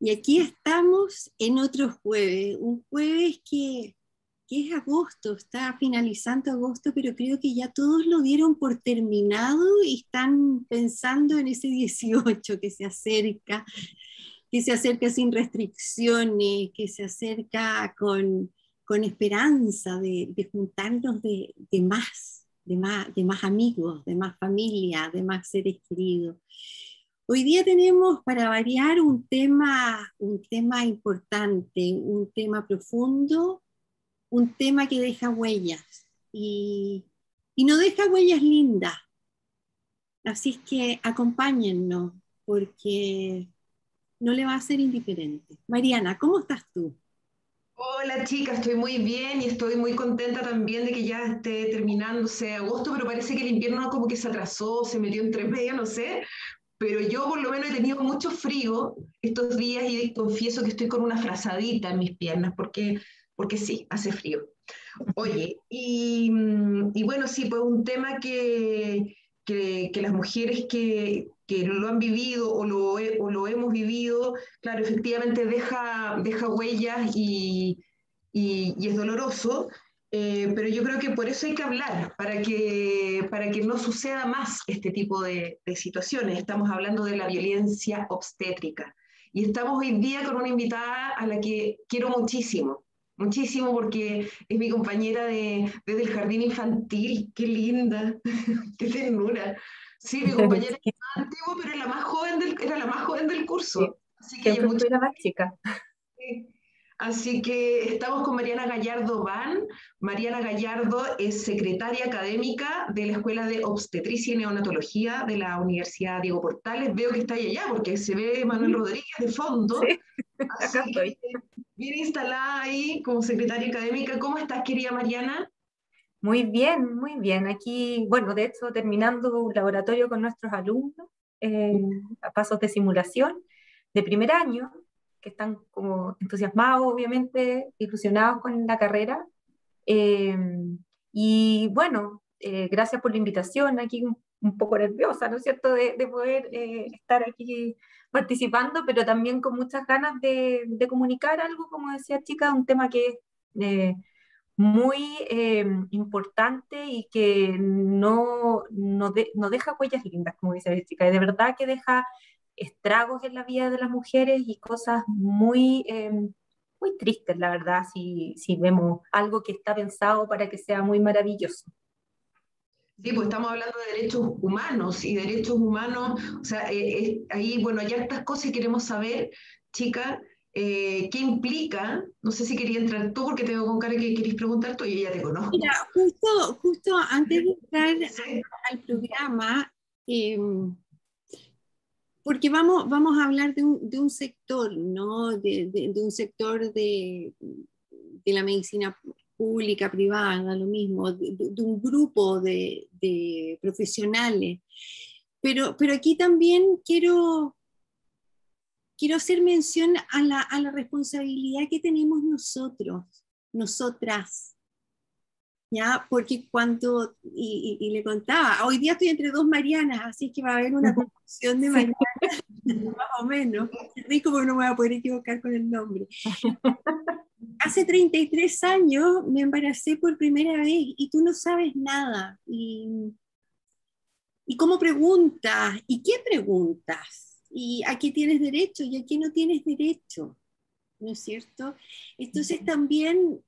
Y aquí estamos en otro jueves, un jueves que es agosto, está finalizando agosto, pero creo que ya todos lo dieron por terminado y están pensando en ese 18 que se acerca sin restricciones, que se acerca con esperanza de juntarnos de más amigos, de más familia, de más seres queridos. Hoy día tenemos para variar un tema importante, un tema profundo, un tema que deja huellas y no deja huellas lindas. Así es que acompáñennos porque no le va a ser indiferente. Mariana, ¿cómo estás tú? Hola chica, estoy muy bien y estoy muy contenta también de que ya esté terminándose agosto, pero parece que el invierno como que se atrasó, se metió entre medio, no sé, pero yo por lo menos he tenido mucho frío estos días y confieso que estoy con una frazadita en mis piernas porque sí, hace frío. Oye, y bueno, sí, pues un tema que las mujeres que lo han vivido o lo hemos vivido, claro, efectivamente deja huellas y es doloroso, pero yo creo que por eso hay que hablar, para que no suceda más este tipo de situaciones. Estamos hablando de la violencia obstétrica. Y estamos hoy día con una invitada a la que quiero muchísimo, muchísimo porque es mi compañera desde el jardín infantil. Qué linda, qué ternura. Sí, mi compañera es más antigua, pero era la más joven del Sí, curso. Así que ella es siempre mucho. fui la más chica. Así que estamos con Mariana Gallardo Van. Mariana Gallardo es secretaria académica de la Escuela de Obstetricia y Neonatología de la Universidad Diego Portales. Veo que está ahí allá porque se ve Manuel Ujú. Rodríguez de fondo. Sí, acá Así que estoy. bien instalada ahí como secretaria académica. ¿Cómo estás, querida Mariana? Muy bien, muy bien. Aquí, bueno, de hecho, terminando un laboratorio con nuestros alumnos, a pasos de simulación de primer año, que están como entusiasmados, obviamente, ilusionados con la carrera. Eh, y bueno, gracias por la invitación, aquí un poco nerviosa, ¿no es cierto?, de poder estar aquí participando, pero también con muchas ganas de comunicar algo, como decía chica, un tema que es muy importante y que no deja huellas lindas, como dice la chica, y de verdad que deja estragos en la vida de las mujeres y cosas muy tristes, la verdad, si vemos algo que está pensado para que sea muy maravilloso. Sí, pues estamos hablando de derechos humanos y derechos humanos, o sea, ahí, bueno, hay hartas cosas y queremos saber, chica, qué implica, no sé si quería entrar tú porque tengo con cara que queréis preguntar tú y ya te Mira, conozco. justo antes de entrar Sí. al programa, eh, porque vamos a hablar de un sector, ¿no? De un sector de la medicina pública, privada, lo mismo, de un grupo de profesionales. Pero aquí también quiero hacer mención a la responsabilidad que tenemos nosotros, nosotras, ¿ya? Porque y le contaba, hoy día estoy entre dos Marianas, así que va a haber una confusión de Sí. Marianas, más o menos. Qué rico porque no me voy a poder equivocar con el nombre. Hace 33 años me embaracé por primera vez y tú no sabes nada. Y cómo preguntas, y qué preguntas, y a qué tienes derecho y a qué no tienes derecho, ¿no es cierto? Entonces también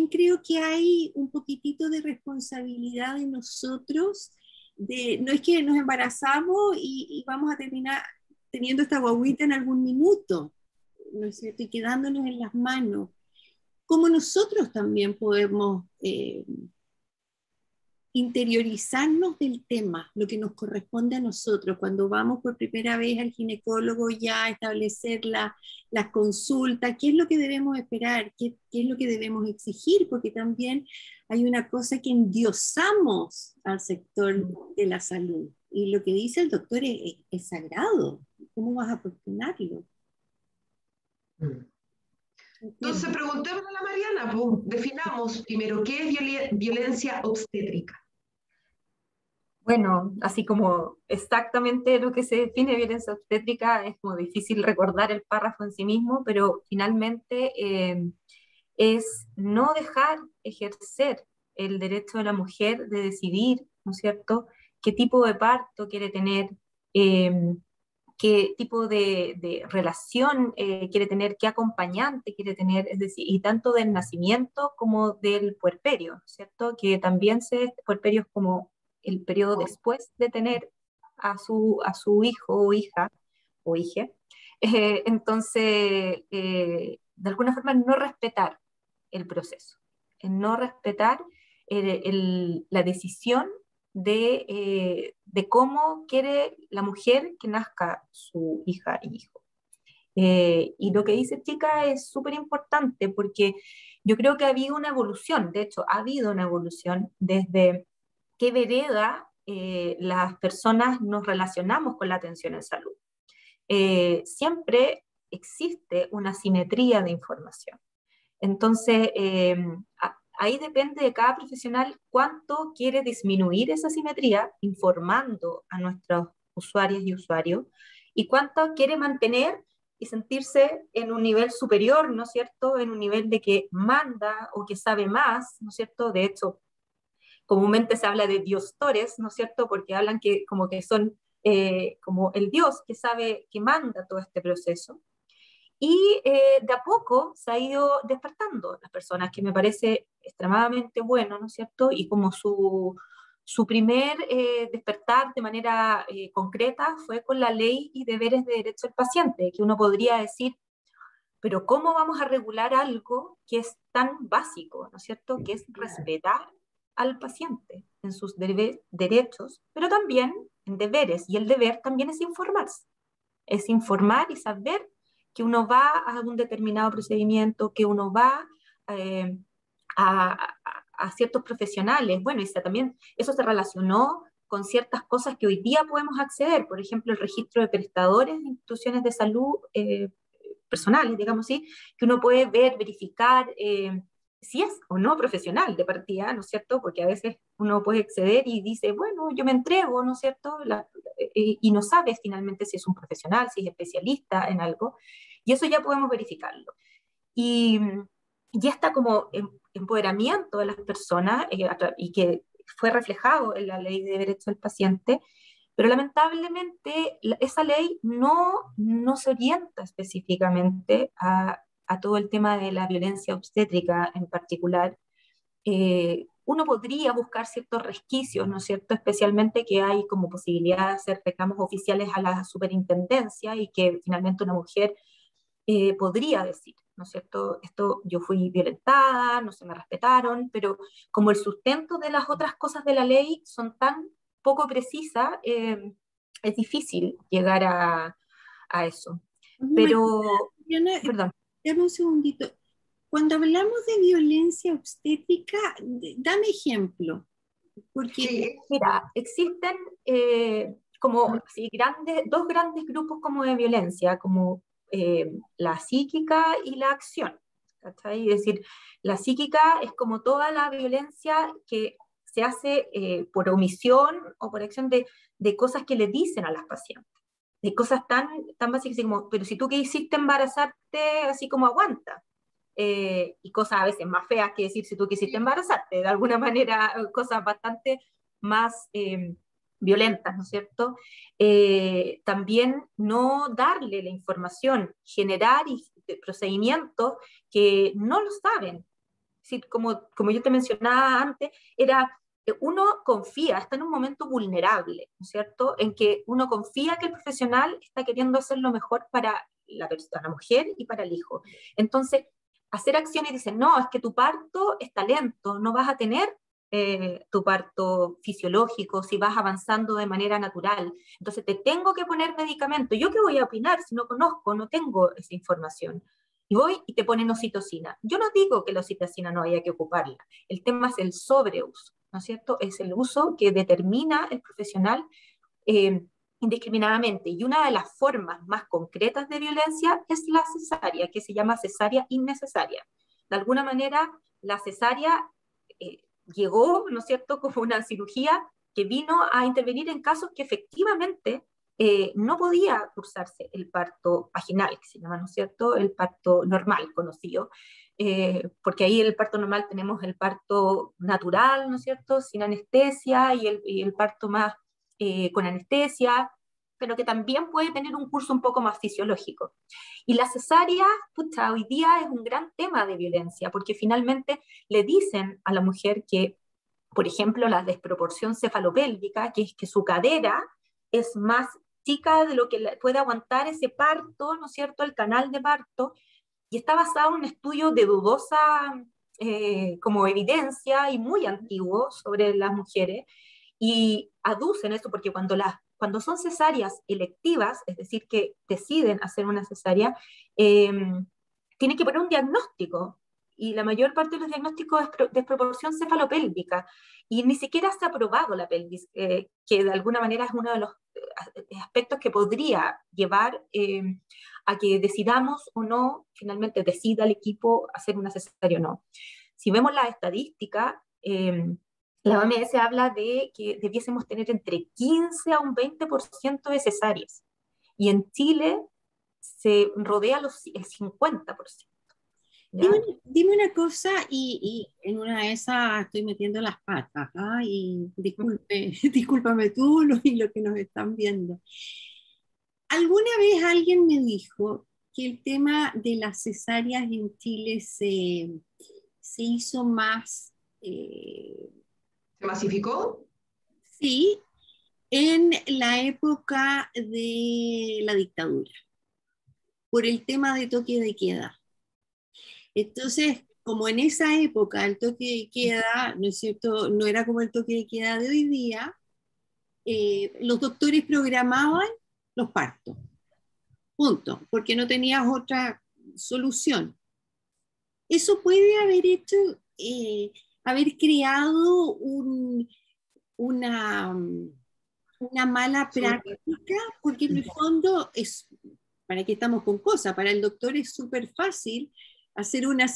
creo que hay un poquitito de responsabilidad de nosotros, no es que nos embarazamos y vamos a terminar teniendo esta guaguita en algún minuto, ¿no es cierto? Y quedándonos en las manos. Como nosotros también podemos interiorizarnos del tema, lo que nos corresponde a nosotros, cuando vamos por primera vez al ginecólogo ya a establecer la consulta, qué es lo que debemos esperar, qué es lo que debemos exigir, porque también hay una cosa que endiosamos al sector de la salud. Y lo que dice el doctor es sagrado. ¿Cómo vas a cuestionarlo? Entonces, ¿Entiendes? preguntémosle a la Mariana, pues, definamos primero qué es violencia obstétrica. Bueno, así como exactamente lo que se define violencia obstétrica, es como difícil recordar el párrafo en sí mismo, pero finalmente es no dejar ejercer el derecho de la mujer de decidir, ¿no es cierto?, qué tipo de parto quiere tener, eh, qué tipo de relación quiere tener, qué acompañante quiere tener, es decir, y tanto del nacimiento como del puerperio, ¿no es cierto? Que también puerperio es como el periodo después de tener a su hijo o hija o hija. Entonces, de alguna forma, no respetar el proceso, en no respetar la decisión de cómo quiere la mujer que nazca su hija y hijo. Y lo que dice Chica es súper importante porque yo creo que ha habido una evolución, de hecho, ha habido una evolución desde qué vereda las personas nos relacionamos con la atención en salud. Siempre existe una simetría de información. Entonces, ahí depende de cada profesional cuánto quiere disminuir esa simetría informando a nuestros usuarios y usuarios y cuánto quiere mantener y sentirse en un nivel superior, ¿no es cierto? En un nivel de que manda o que sabe más, ¿no es cierto? De hecho, comúnmente se habla de diostores, ¿no es cierto? Porque hablan que como que son como el dios que sabe, que manda todo este proceso. Y de a poco se ha ido despertando las personas, que me parece extremadamente bueno, ¿no es cierto? Y como su primer despertar de manera concreta fue con la ley y deberes de derecho del paciente, que uno podría decir, pero ¿cómo vamos a regular algo que es tan básico, ¿no es cierto? Que es respetar al paciente en sus derechos, pero también en deberes. Y el deber también es informar y saber que uno va a un determinado procedimiento, que uno va eh, a ciertos profesionales. Bueno, y también eso se relacionó con ciertas cosas que hoy día podemos acceder, por ejemplo, el registro de prestadores de instituciones de salud personales, digamos así, que uno puede ver, verificar si es o no profesional de partida, ¿no es cierto? Porque a veces uno puede acceder y dice, bueno, yo me entrego, ¿no es cierto? Y no sabes finalmente si es un profesional, si es especialista en algo, y eso ya podemos verificarlo. Y ya está como empoderamiento de las personas y que fue reflejado en la ley de derechos del paciente, pero lamentablemente esa ley no se orienta específicamente a todo el tema de la violencia obstétrica en particular. Uno podría buscar ciertos resquicios, ¿no es cierto? Especialmente que hay como posibilidad de hacer reclamos oficiales a la superintendencia y que finalmente una mujer podría decir, ¿no es cierto? Esto, yo fui violentada, no se me respetaron, pero como el sustento de las otras cosas de la ley son tan poco precisas, es difícil llegar a eso. Pero, Mariana, perdón. dame un segundito. Cuando hablamos de violencia obstétrica, dame ejemplo, porque Sí, Mira, existen como sí, dos grandes grupos como de violencia, como la psíquica y la acción. ¿Cachai? Es decir, la psíquica es como toda la violencia que se hace por omisión o por acción de cosas que le dicen a las pacientes, de cosas tan básicas así como, pero si tú que hiciste embarazarte, así como aguanta. Y cosas a veces más feas que decir si tú quisiste embarazarte, de alguna manera, cosas bastante más violentas, ¿no es cierto? También no darle la información, generar procedimientos que no lo saben. Es decir, como yo te mencionaba antes, era uno confía, está en un momento vulnerable, ¿no es cierto? En que uno confía que el profesional está queriendo hacer lo mejor para la mujer y para el hijo. Entonces, hacer acciones y dicen, no, es que tu parto está lento, no vas a tener tu parto fisiológico si vas avanzando de manera natural. Entonces te tengo que poner medicamento. ¿Yo qué voy a opinar si no conozco, no tengo esa información? Y voy y te ponen oxitocina. Yo no digo que la oxitocina no haya que ocuparla. El tema es el sobreuso, ¿no es cierto? Es el uso que determina el profesional eh, indiscriminadamente. Y una de las formas más concretas de violencia es la cesárea, que se llama cesárea innecesaria. De alguna manera, la cesárea llegó, ¿no es cierto?, como una cirugía que vino a intervenir en casos que efectivamente no podía cursarse el parto vaginal, que se llama, ¿no es cierto?, el parto normal conocido, porque ahí el parto normal tenemos el parto natural, ¿no es cierto?, sin anestesia, y el parto más con anestesia, pero que también puede tener un curso un poco más fisiológico. Y la cesárea, pucha, hoy día es un gran tema de violencia, porque finalmente le dicen a la mujer que, por ejemplo, la desproporción cefalopélvica, que es que su cadera es más chica de lo que puede aguantar ese parto, ¿no es cierto?, el canal de parto, y está basado en un estudio de dudosa como evidencia y muy antiguo sobre las mujeres, y aducen eso porque cuando son cesáreas electivas, es decir, que deciden hacer una cesárea, eh, tienen que poner un diagnóstico, y la mayor parte de los diagnósticos es desproporción cefalopélvica, y ni siquiera se ha probado la pelvis, que de alguna manera es uno de los aspectos que podría llevar a que decidamos o no, finalmente decida el equipo hacer una cesárea o no. Si vemos la estadística, la OMS habla de que debiésemos tener entre 15 a un 20% de cesáreas, y en Chile se rodea el 50%. ¿Ya? Dime una cosa, y en una de esas estoy metiendo las patas, ¿ah? Y discúlpame tú y lo que nos están viendo. ¿Alguna vez alguien me dijo que el tema de las cesáreas en Chile se hizo más, ¿Se masificó? sí, en la época de la dictadura, por el tema de toque de queda? Entonces, como en esa época el toque de queda, ¿no es cierto?, no era como el toque de queda de hoy día, los doctores programaban los partos, punto, porque no tenías otra solución. Eso puede haber hecho, haber creado una, una mala práctica, porque en el fondo es, ¿para qué estamos con cosas? Para el doctor es súper fácil hacer una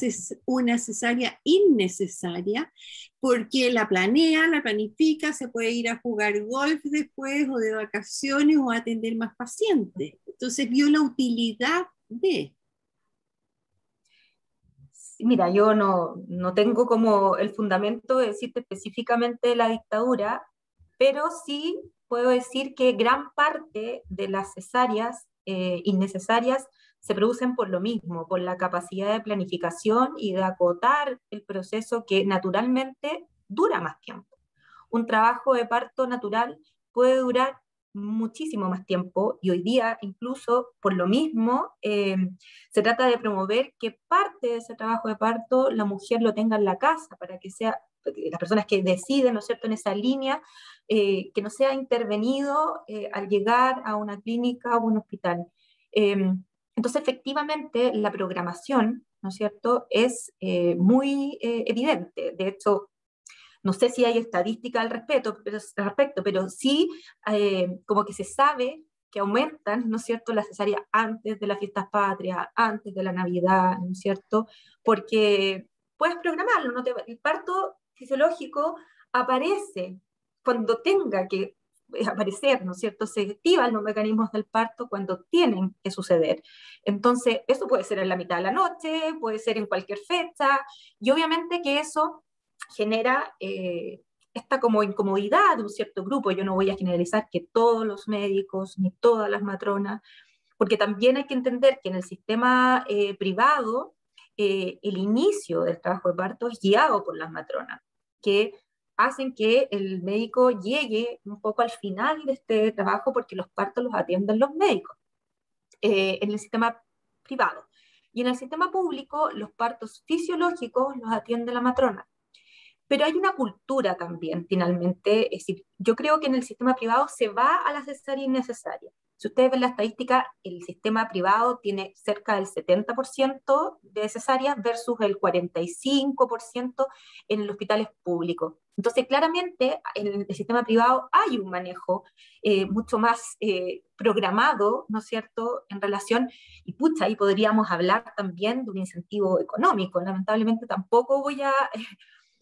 cesárea innecesaria, porque la planea, la planifica, se puede ir a jugar golf después, o de vacaciones, o a atender más pacientes. Entonces vio la utilidad de... Mira, yo no tengo como el fundamento de decirte específicamente la dictadura, pero sí puedo decir que gran parte de las cesáreas innecesarias se producen por lo mismo, por la capacidad de planificación y de acotar el proceso, que naturalmente dura más tiempo. Un trabajo de parto natural puede durar muchísimo más tiempo, y hoy día incluso por lo mismo se trata de promover que parte de ese trabajo de parto la mujer lo tenga en la casa, para que sea las personas que deciden, ¿no es cierto?, en esa línea, que no sea intervenido al llegar a una clínica o un hospital. Entonces, efectivamente, la programación, ¿no es cierto?, es muy evidente. De hecho, no sé si hay estadística al respecto, pero sí como que se sabe que aumentan, ¿no es cierto?, la cesárea antes de las fiestas patrias, antes de la Navidad, ¿no es cierto?, porque puedes programarlo, el parto fisiológico aparece cuando tenga que aparecer, ¿no es cierto?, se activan los mecanismos del parto cuando tienen que suceder. Entonces, eso puede ser en la mitad de la noche, puede ser en cualquier fecha, y obviamente que eso genera esta como incomodidad de un cierto grupo. Yo no voy a generalizar que todos los médicos ni todas las matronas, porque también hay que entender que en el sistema privado el inicio del trabajo de parto es guiado por las matronas, que hacen que el médico llegue un poco al final de este trabajo, porque los partos los atienden los médicos en el sistema privado. Y en el sistema público los partos fisiológicos los atiende la matrona. Pero hay una cultura también, finalmente. Es decir, yo creo que en el sistema privado se va a la cesárea innecesaria. Si ustedes ven la estadística, el sistema privado tiene cerca del 70% de cesáreas versus el 45% en los hospitales públicos. Entonces, claramente, en el sistema privado hay un manejo mucho más programado, ¿no es cierto?, en relación, y pucha, ahí podríamos hablar también de un incentivo económico. Lamentablemente tampoco voy a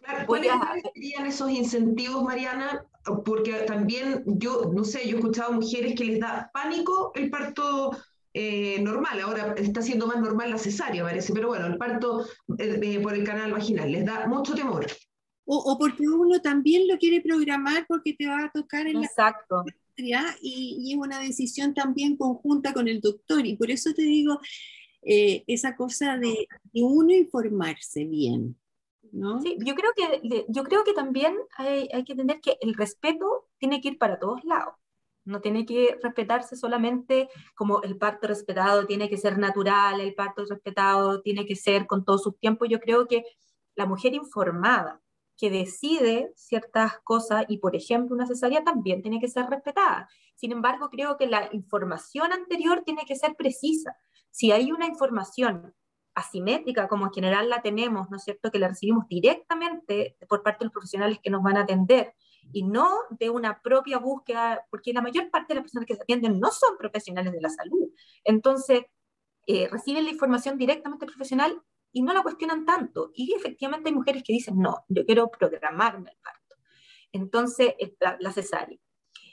Claro, Voy a, ¿cuáles serían esos incentivos, Mariana? Porque también yo, no sé, yo he escuchado mujeres que les da pánico el parto normal, ahora está siendo más normal la cesárea, parece, pero bueno, el parto por el canal vaginal les da mucho temor. O porque uno también lo quiere programar porque te va a tocar en la exacto. patria y es una decisión también conjunta con el doctor. Y por eso te digo, esa cosa de uno informarse bien, ¿no? Sí, yo creo que también hay que entender que el respeto tiene que ir para todos lados. No tiene que respetarse solamente como el parto respetado tiene que ser natural, el parto respetado tiene que ser con todos sus tiempos. Yo creo que la mujer informada que decide ciertas cosas y, por ejemplo, una cesárea también tiene que ser respetada. Sin embargo, creo que la información anterior tiene que ser precisa. Si hay una información asimétrica, como en general la tenemos, ¿no es cierto?, que la recibimos directamente por parte de los profesionales que nos van a atender y no de una propia búsqueda, porque la mayor parte de las personas que se atienden no son profesionales de la salud. Entonces, reciben la información directamente del profesional y no la cuestionan tanto. Y efectivamente hay mujeres que dicen, no, yo quiero programarme el parto. Entonces, la cesárea.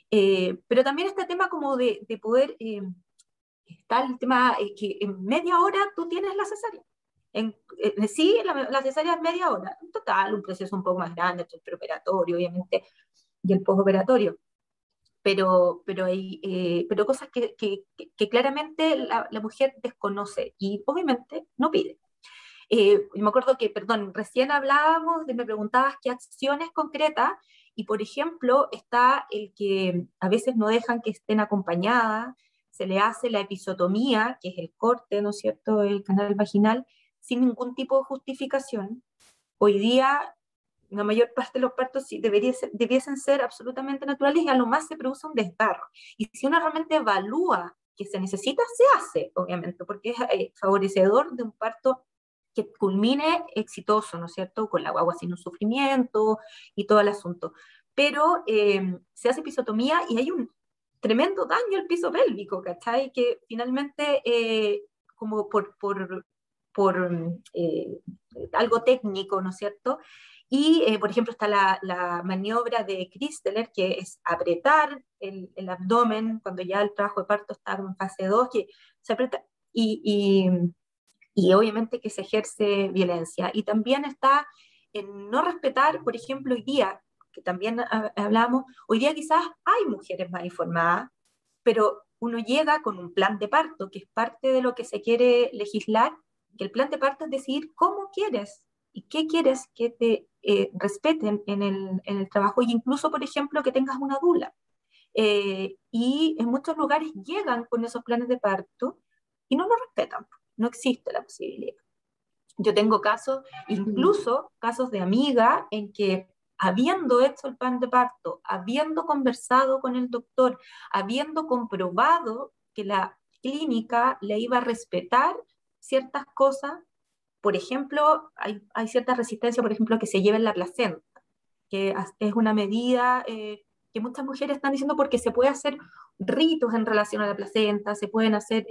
Pero también este tema como de poder está el tema que en media hora tú tienes la cesárea. Sí, la cesárea es media hora. En total, un proceso un poco más grande, el preoperatorio, obviamente, y el postoperatorio. Pero cosas que claramente la mujer desconoce y obviamente no pide. Me acuerdo que, perdón, recién hablábamos, me preguntabas qué acciones concretas, y por ejemplo está el que a veces no dejan que estén acompañadas, se le hace la episiotomía, que es el corte, ¿no es cierto?, del canal vaginal, sin ningún tipo de justificación. Hoy día la mayor parte de los partos sí debiesen ser absolutamente naturales y a lo más se produce un desgarro. Y si uno realmente evalúa que se necesita, se hace, obviamente, porque es favorecedor de un parto que culmine exitoso, ¿no es cierto?, con la guagua sin un sufrimiento y todo el asunto. Pero se hace episiotomía y hay un tremendo daño al piso pélvico, ¿cachai? Que finalmente, como por algo técnico, ¿no es cierto? Y, por ejemplo, está la maniobra de Christeler, que es apretar el abdomen cuando ya el trabajo de parto está en fase 2, que se aprieta y, y obviamente que se ejerce violencia. Y también está en no respetar, por ejemplo, hoy día, que también hablamos, hoy día quizás hay mujeres más informadas, pero uno llega con un plan de parto, que es parte de lo que se quiere legislar, que el plan de parto es decidir cómo quieres y qué quieres que te respeten en el trabajo, y incluso, por ejemplo, que tengas una dula. Y en muchos lugares llegan con esos planes de parto y no lo respetan, no existe la posibilidad. Yo tengo casos, incluso casos de amiga, en que habiendo hecho el plan de parto, habiendo conversado con el doctor, habiendo comprobado que la clínica le iba a respetar ciertas cosas, por ejemplo, hay cierta resistencia, por ejemplo, que se lleven la placenta, que es una medida que muchas mujeres están diciendo porque se puede hacer ritos en relación a la placenta, se pueden hacer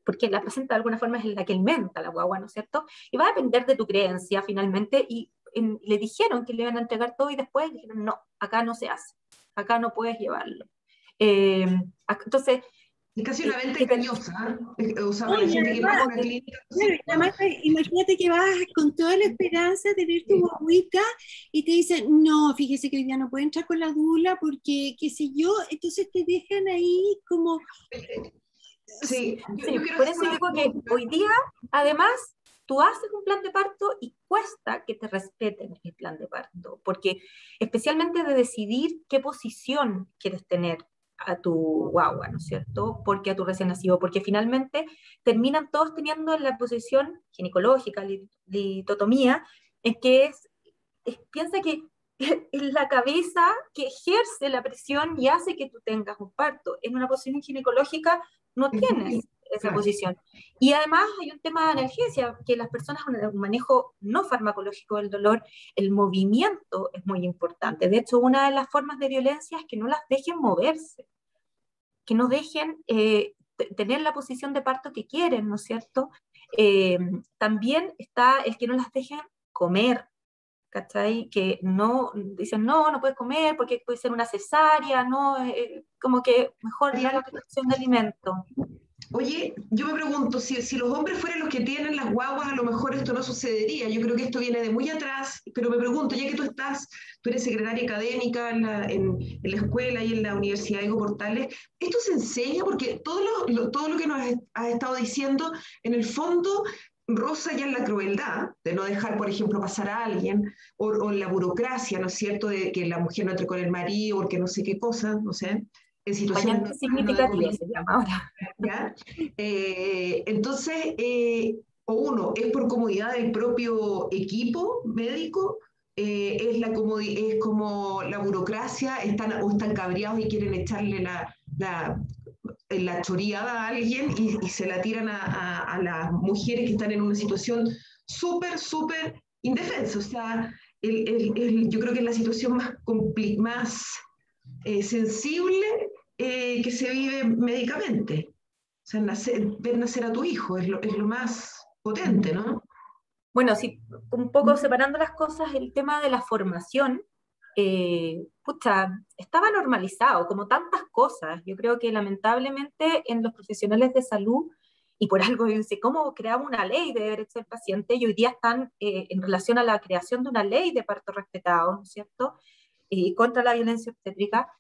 porque la placenta de alguna forma es la que alimenta a la guagua, ¿no es cierto? Y va a depender de tu creencia finalmente, y le dijeron que le iban a entregar todo y después dijeron, no, acá no se hace, acá no puedes llevarlo. Eh, entonces, Es casi una venta engañosa, ¿eh? O sea, para la Y gente que va a además, una clínica. claro, y además, imagínate que vas con toda la esperanza de tener tu guaguita y te dicen, no, fíjese que hoy día no puede entrar con la dula porque, qué sé yo, entonces te dejan ahí como... Sí, sí, yo quiero por hacer eso una digo que pregunta. hoy día, además, tú haces un plan de parto y cuesta que te respeten el plan de parto, porque especialmente de decidir qué posición quieres tener a tu guagua, ¿no es cierto? Porque a tu recién nacido, porque finalmente terminan todos teniendo la posición ginecológica, litotomía, en que piensa que es la cabeza que ejerce la presión y hace que tú tengas un parto. En una posición ginecológica no Es tienes muy esa claro. posición. Y además hay un tema de analgesia, que las personas con un manejo no farmacológico del dolor, el movimiento es muy importante. De hecho, una de las formas de violencia es que no las dejen moverse, que no dejen tener la posición de parto que quieren, ¿no es cierto? También está el que no las dejen comer, ¿cachai? Que no, dicen, no puedes comer porque puede ser una cesárea, no, como que mejor la restricción de alimentos. Oye, yo me pregunto, si los hombres fueran los que tienen las guaguas, a lo mejor esto no sucedería. Yo creo que esto viene de muy atrás, pero me pregunto, ya que tú eres secretaria académica en la escuela y en la Universidad Diego Portales, ¿esto se enseña? Porque todo lo que nos has estado diciendo, en el fondo, roza ya en la crueldad de no dejar, por ejemplo, pasar a alguien, o en la burocracia, ¿no es cierto?, de que la mujer no entre con el marido, porque no sé qué cosa, no sé, en situaciones Acompañante significativo se llama ahora. ¿ya? Entonces, o uno, es por comodidad del propio equipo médico, es como la burocracia, o están cabreados y quieren echarle la choreada a alguien y se la tiran a las mujeres que están en una situación súper, súper indefensa. O sea, yo creo que es la situación más sensible que se vive médicamente. O sea, ver nacer a tu hijo es lo más potente, ¿no? Bueno, sí, un poco separando las cosas, el tema de la formación, pucha, estaba normalizado, como tantas cosas. Yo creo que lamentablemente en los profesionales de salud, y por algo dice, ¿cómo creamos una ley de derechos del paciente? Y hoy día están en relación a la creación de una ley de parto respetado, ¿no es cierto? Contra la violencia obstétrica.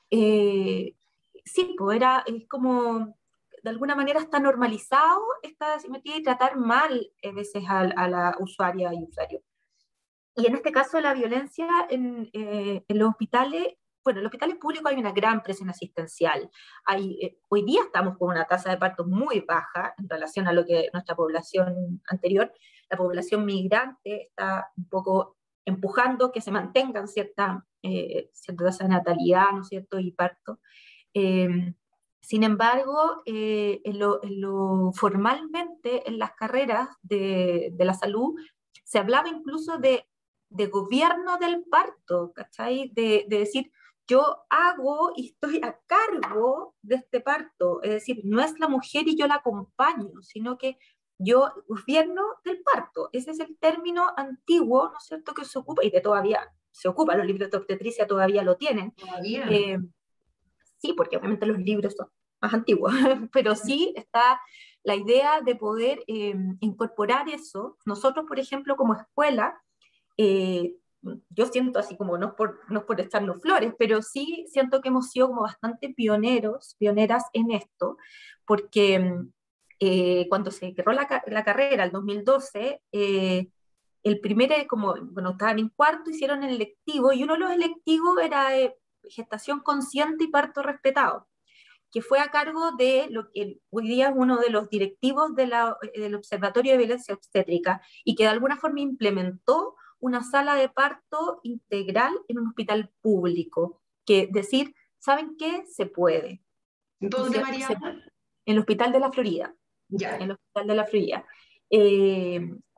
Eh, sí, pues es como de alguna manera está normalizado esta asimetría y tratar mal a veces a la usuaria y usuario. Y en este caso la violencia en los hospitales, bueno, en los hospitales públicos hay una gran presión asistencial. Hoy día estamos con una tasa de partos muy baja en relación a lo que nuestra población anterior. La población migrante está un poco empujando que se mantengan cierta tasa de natalidad, ¿no es cierto?, y parto. Eh, Sin embargo, formalmente en las carreras de la salud se hablaba incluso de gobierno del parto, ¿cachai? De decir, yo hago y estoy a cargo de este parto, es decir, no es la mujer y yo la acompaño, sino que yo gobierno del parto. Ese es el término antiguo, ¿no es cierto?, que se ocupa, y que todavía se ocupa, los libros de obstetricia todavía lo tienen. Todavía. Eh, sí, porque obviamente los libros son más antiguos, pero sí está la idea de poder incorporar eso. Nosotros, por ejemplo, como escuela, eh, yo siento así como, no es por echarnos flores, pero sí siento que hemos sido como bastante pioneras en esto, porque cuando se creó la carrera, el 2012, el primer, como, bueno, estaban en cuarto, hicieron el electivo, y uno de los electivos era gestación consciente y parto respetado, que fue a cargo de lo que hoy día es uno de los directivos del Observatorio de Violencia Obstétrica, y que de alguna forma implementó una sala de parto integral en un hospital público, que decir, ¿saben qué? Se puede, ¿no es ¿Dónde, cierto? Mariana? En el Hospital de la Florida, en Ya. el Hospital de la Florida.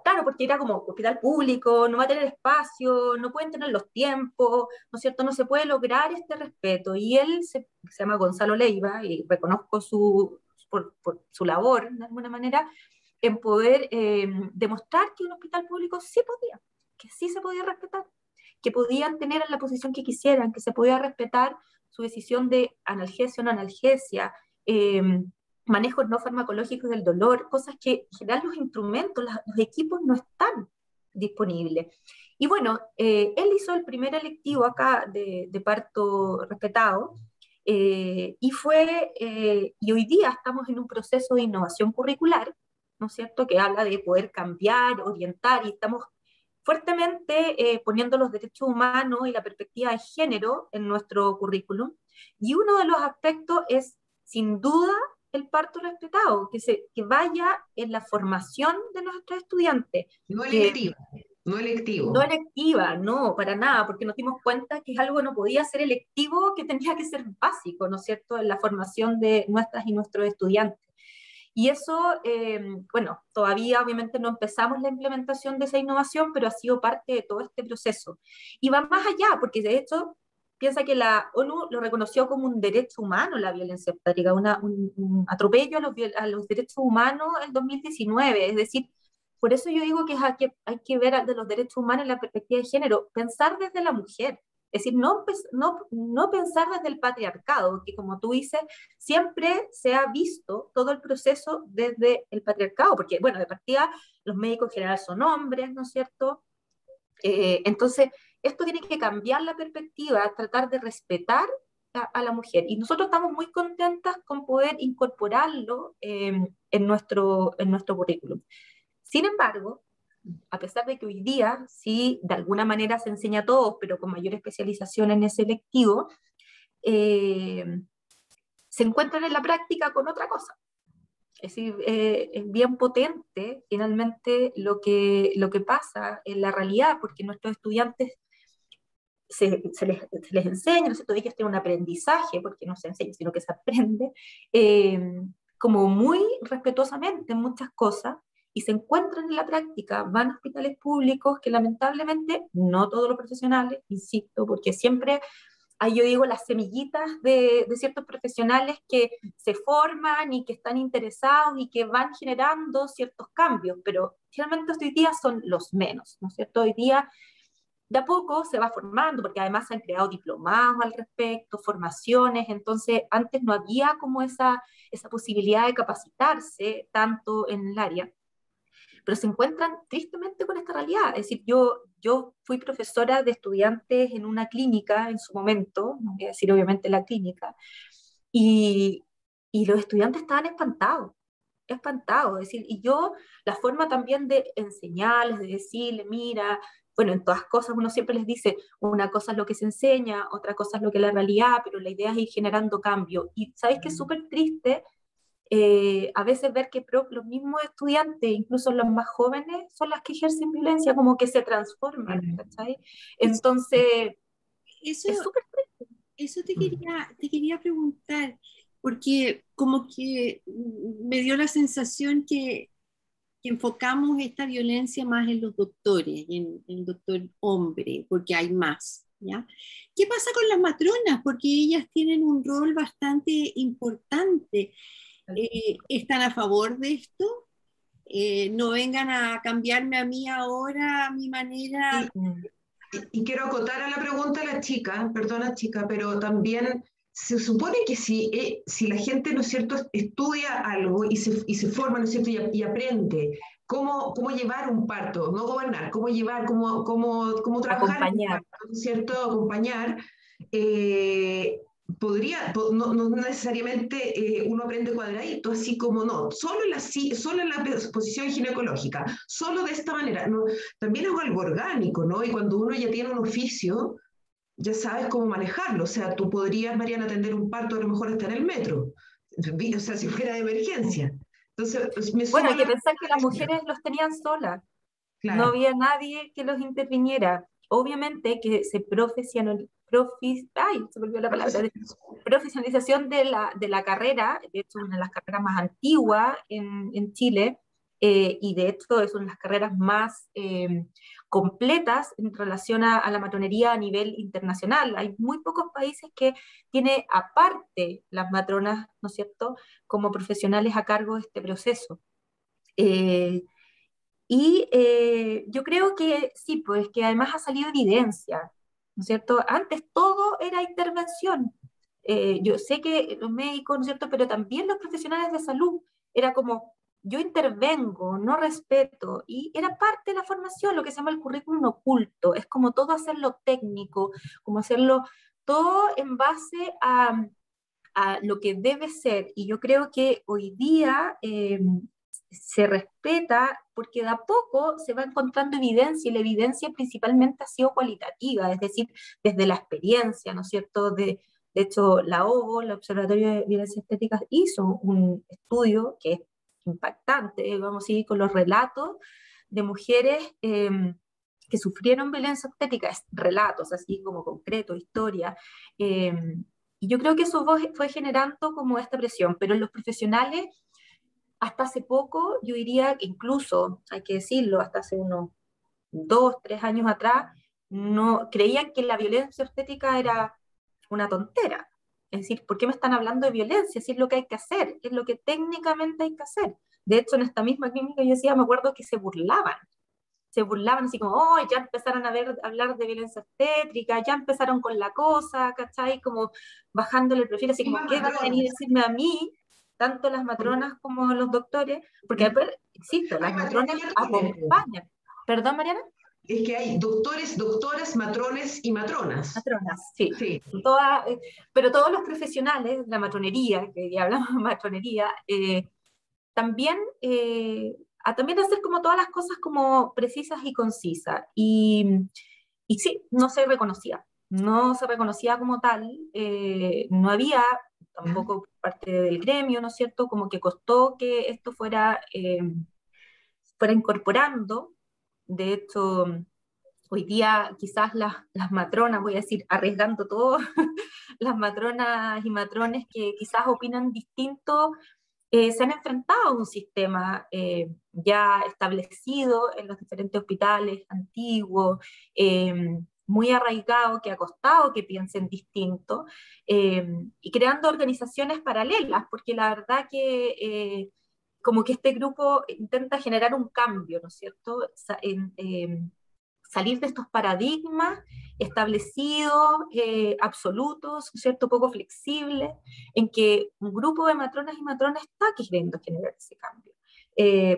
Claro, porque era como hospital público, no va a tener espacio, no pueden tener los tiempos, ¿no es cierto? No se puede lograr este respeto. Y él se llama Gonzalo Leiva, y reconozco por su labor, de alguna manera, en poder demostrar que un hospital público sí podía, que sí se podía respetar, que podían tener en la posición que quisieran, que se podía respetar su decisión de analgesia o no analgesia, manejos no farmacológicos del dolor, cosas que en general los instrumentos, los equipos no están disponibles. Y bueno, él hizo el primer electivo acá de parto respetado, y hoy día estamos en un proceso de innovación curricular, ¿no es cierto?, que habla de poder cambiar, orientar, y estamos fuertemente poniendo los derechos humanos y la perspectiva de género en nuestro currículum. Y uno de los aspectos es, sin duda, el parto respetado, que vaya en la formación de nuestros estudiantes, No que electivo, no no electivo. electiva, no, para nada, porque nos dimos cuenta que es algo que no podía ser electivo, que tenía que ser básico, ¿no es cierto?, en la formación de nuestras y nuestros estudiantes. Y eso, bueno, todavía obviamente no empezamos la implementación de esa innovación, pero ha sido parte de todo este proceso. Y va más allá, porque de hecho, piensa que la ONU lo reconoció como un derecho humano, la violencia obstétrica, un atropello a los derechos humanos en 2019, es decir, Por eso yo digo que hay que ver de los derechos humanos en la perspectiva de género, pensar desde la mujer. Es decir, no pensar desde el patriarcado, que como tú dices, siempre se ha visto todo el proceso desde el patriarcado, porque, bueno, de partida los médicos en general son hombres, ¿no es cierto? Entonces, esto tiene que cambiar la perspectiva, tratar de respetar a la mujer. Y nosotros estamos muy contentas con poder incorporarlo en nuestro currículum. Sin embargo, a pesar de que hoy día sí, de alguna manera se enseña a todos, pero con mayor especialización en ese electivo, se encuentran en la práctica con otra cosa. Es decir, es bien potente finalmente lo que pasa en la realidad, porque nuestros estudiantes se les enseña, ¿no es cierto? Ellos tienen un aprendizaje, porque no se enseña, sino que se aprende, como muy respetuosamente en muchas cosas, y se encuentran en la práctica, van a hospitales públicos que lamentablemente no todos los profesionales, insisto, porque siempre hay, yo digo, las semillitas de ciertos profesionales que se forman y que están interesados y que van generando ciertos cambios, pero finalmente hoy día son los menos, ¿no es cierto? Hoy día de a poco se va formando, porque además se han creado diplomados al respecto, formaciones, entonces antes no había como esa posibilidad de capacitarse tanto en el área, pero se encuentran tristemente con esta realidad. Es decir, yo fui profesora de estudiantes en una clínica en su momento, no voy a decir obviamente la clínica, y, y los estudiantes estaban espantados, es decir, y yo, la forma también de enseñarles, de decirles, mira, bueno, en todas cosas uno siempre les dice, una cosa es lo que se enseña, otra cosa es lo que es la realidad, pero la idea es ir generando cambio. Y sabes que es súper triste a veces ver que los mismos estudiantes, incluso los más jóvenes, son las que ejercen violencia, como que se transforman, ¿cachai? Eso, Entonces, eso, es súper triste. eso te quería preguntar, porque como que me dio la sensación que enfocamos esta violencia más en los doctores, en el doctor hombre, porque hay más, ¿ya? ¿Qué pasa con las matronas? Porque ellas tienen un rol bastante importante. ¿Están a favor de esto? No vengan a cambiarme a mí ahora, a mi manera. Y, y quiero acotar a la pregunta a la chica, perdona chica, pero también se supone que si la gente, ¿no es cierto?, estudia algo y se forma, ¿no es cierto?, y aprende cómo llevar un parto, no gobernar, cómo trabajar en un Acompañar. parto, ¿no es cierto?, acompañar, eh, no necesariamente uno aprende cuadradito, así como no, solo en la posición ginecológica, solo de esta manera, no, también es algo orgánico, ¿no? Y cuando uno ya tiene un oficio, ya sabes cómo manejarlo. O sea, tú podrías, Mariana, atender un parto a lo mejor hasta en el metro, o sea, si fuera de emergencia. Entonces, pues, me Bueno, sumo hay a que la... pensar que las mujeres los tenían solas, no Claro. había nadie que los interviniera. Obviamente que ay, se me olvidó la palabra, profesionalización de la carrera, de hecho una de las carreras más antiguas en Chile, y de hecho es una de las carreras más completas en relación a la matronería a nivel internacional. Hay muy pocos países que tiene aparte las matronas, ¿no es cierto?, como profesionales a cargo de este proceso. Eh, yo creo que sí, pues que además ha salido evidencia, ¿no es cierto? Antes todo era intervención. Yo sé que los médicos, ¿no es cierto? Pero también los profesionales de salud, era como, yo intervengo, no respeto, y era parte de la formación, lo que se llama el currículum oculto, es como todo hacerlo técnico, como hacerlo todo en base a lo que debe ser, y yo creo que hoy día se respeta porque de a poco se va encontrando evidencia y la evidencia principalmente ha sido cualitativa, es decir, desde la experiencia, ¿no es cierto? De hecho, la OVO, el Observatorio de Violencia Estética, hizo un estudio que es impactante, vamos a ir con los relatos de mujeres que sufrieron violencia estética, relatos así como concretos, historia, eh, y yo creo que eso fue generando como esta presión, pero en los profesionales hasta hace poco, yo diría que incluso, hay que decirlo, hasta hace unos 2, 3 años atrás, no creían que la violencia obstétrica era una tontera. Es decir, ¿por qué me están hablando de violencia? Si es lo que hay que hacer, es lo que técnicamente hay que hacer. De hecho, en esta misma clínica yo decía, me acuerdo que se burlaban así como, oh, ya empezaron a hablar de violencia obstétrica, ya empezaron con la cosa, ¿cachai? Como bajándole el perfil, así como, Mismas ¿qué van a venir a matronas. decirme a mí? Tanto las matronas como los doctores, porque después, insisto, Hay las matrones matronas y matrones. acompañan. ¿Perdón, Mariana? Es que hay doctores, doctoras, matrones y matronas. Matronas, sí. Sí. Pero todos los profesionales, la matronería, que ya hablamos de matronería, también, también hacer como todas las cosas como precisas y concisas. Y sí, no se reconocía como tal, no había tampoco parte del gremio, ¿no es cierto? Como que costó que esto fuera incorporando. De hecho, hoy día quizás las matronas, voy a decir, arriesgando todo, las matronas y matrones que quizás opinan distinto, se han enfrentado a un sistema ya establecido en los diferentes hospitales antiguos, muy arraigado, que ha costado que piensen distinto, y creando organizaciones paralelas, porque la verdad que como que este grupo intenta generar un cambio, ¿no es cierto? Salir de estos paradigmas establecidos, absolutos, ¿cierto? Poco flexibles, en que un grupo de matronas y matrones está queriendo generar ese cambio,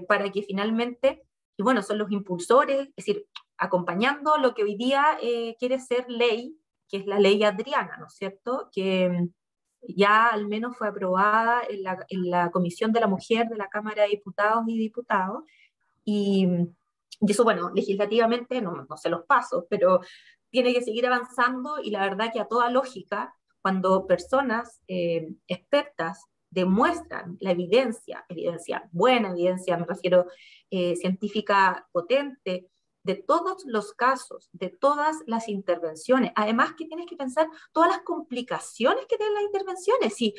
para que finalmente, y bueno, son los impulsores, es decir, acompañando lo que hoy día quiere ser ley, que es la ley Adriana, ¿no es cierto? Que ya al menos fue aprobada en la Comisión de la Mujer de la Cámara de Diputados y Diputados, y, y eso, bueno, legislativamente no sé los pasos, pero tiene que seguir avanzando y la verdad que a toda lógica, cuando personas expertas demuestran la evidencia buena evidencia, me refiero científica potente, de todos los casos, de todas las intervenciones, además que tienes que pensar todas las complicaciones que tienen las intervenciones, y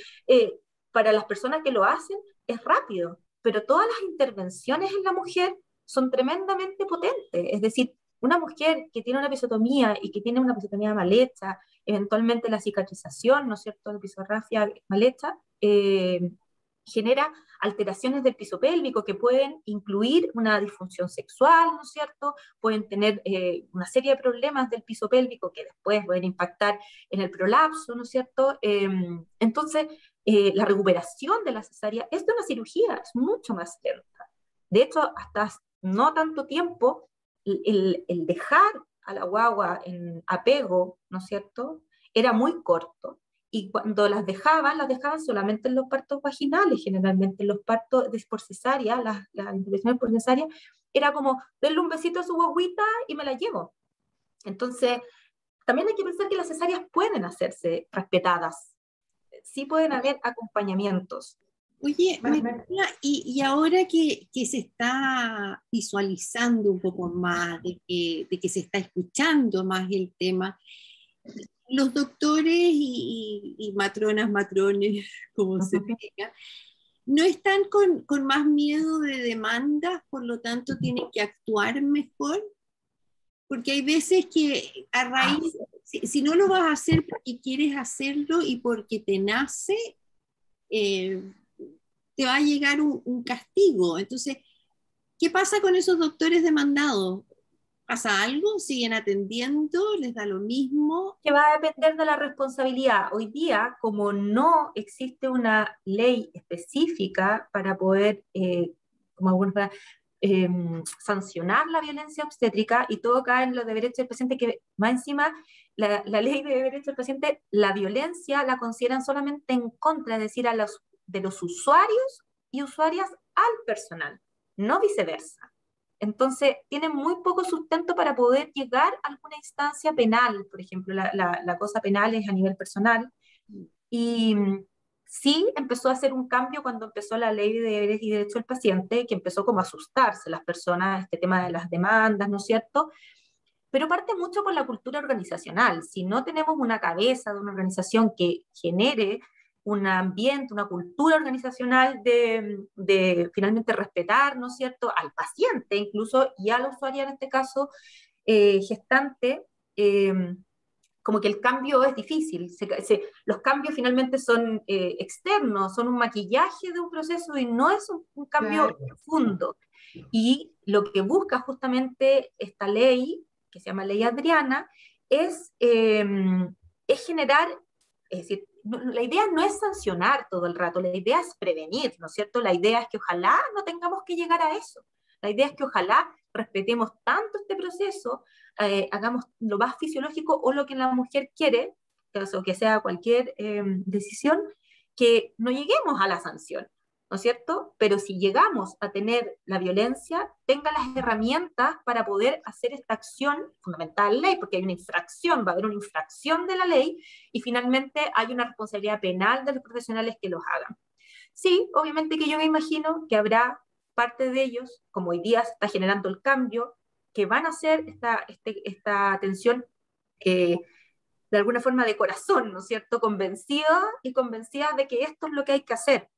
para las personas que lo hacen es rápido, pero todas las intervenciones en la mujer son tremendamente potentes. Es decir, una mujer que tiene una episiotomía y que tiene una episiotomía mal hecha, eventualmente la cicatrización, ¿no es cierto?, la episografia mal hecha, genera alteraciones del piso pélvico que pueden incluir una disfunción sexual, ¿no es cierto? Pueden tener una serie de problemas del piso pélvico que después pueden impactar en el prolapso, ¿no es cierto? Entonces, la recuperación de la cesárea es de una cirugía, es mucho más lenta. De hecho, hasta no tanto tiempo, el dejar a la guagua en apego, ¿no es cierto?, era muy corto. Y cuando las dejaban solamente en los partos vaginales, generalmente en los partos por cesárea, las intervenciones por cesárea, era como, denle un besito a su guaguita y me la llevo. Entonces, también hay que pensar que las cesáreas pueden hacerse respetadas, sí pueden haber acompañamientos. Oye, y ahora que se está visualizando un poco más, de que se está escuchando más el tema, los doctores y matronas, matrones, como se diga, no están con más miedo de demandas, por lo tanto tienen que actuar mejor, porque hay veces que a raíz, si no lo vas a hacer porque quieres hacerlo y porque te nace, eh, te va a llegar un castigo. Entonces, ¿qué pasa con esos doctores demandados? ¿Pasa algo? ¿Siguen atendiendo? ¿Les da lo mismo? Que va a depender de la responsabilidad. Hoy día, como no existe una ley específica para poder, como algunos sancionar la violencia obstétrica, y todo cae en los deberes del paciente, que más encima la ley de derecho del paciente, la violencia la consideran solamente en contra, es decir, de los usuarios y usuarias al personal, no viceversa. Entonces, tienen muy poco sustento para poder llegar a alguna instancia penal. Por ejemplo, la cosa penal es a nivel personal. Y sí empezó a hacer un cambio cuando empezó la ley de deberes y derechos del paciente, que empezó como a asustarse las personas, este tema de las demandas, ¿no es cierto? Pero parte mucho por la cultura organizacional. Si no tenemos una cabeza de una organización que genere un ambiente, una cultura organizacional de finalmente respetar, ¿no es cierto?, al paciente incluso, y a la usuaria en este caso, gestante, como que el cambio es difícil, los cambios finalmente son externos, son un maquillaje de un proceso y no es un cambio profundo. Y lo que busca justamente esta ley, que se llama Ley Adriana, es generar, es decir, la idea no es sancionar todo el rato, la idea es prevenir, ¿no es cierto? La idea es que ojalá no tengamos que llegar a eso. La idea es que ojalá respetemos tanto este proceso, hagamos lo más fisiológico o lo que la mujer quiere, o que sea cualquier decisión, que no lleguemos a la sanción, ¿no es cierto? Pero si llegamos a tener la violencia, tenga las herramientas para poder hacer esta acción fundamental ley, porque hay una infracción, va a haber una infracción de la ley, y finalmente hay una responsabilidad penal de los profesionales que los hagan. Sí, obviamente que yo me imagino que habrá parte de ellos, como hoy día se está generando el cambio, que van a hacer esta atención de alguna forma de corazón, ¿no es cierto? Convencidas de que esto es lo que hay que hacer.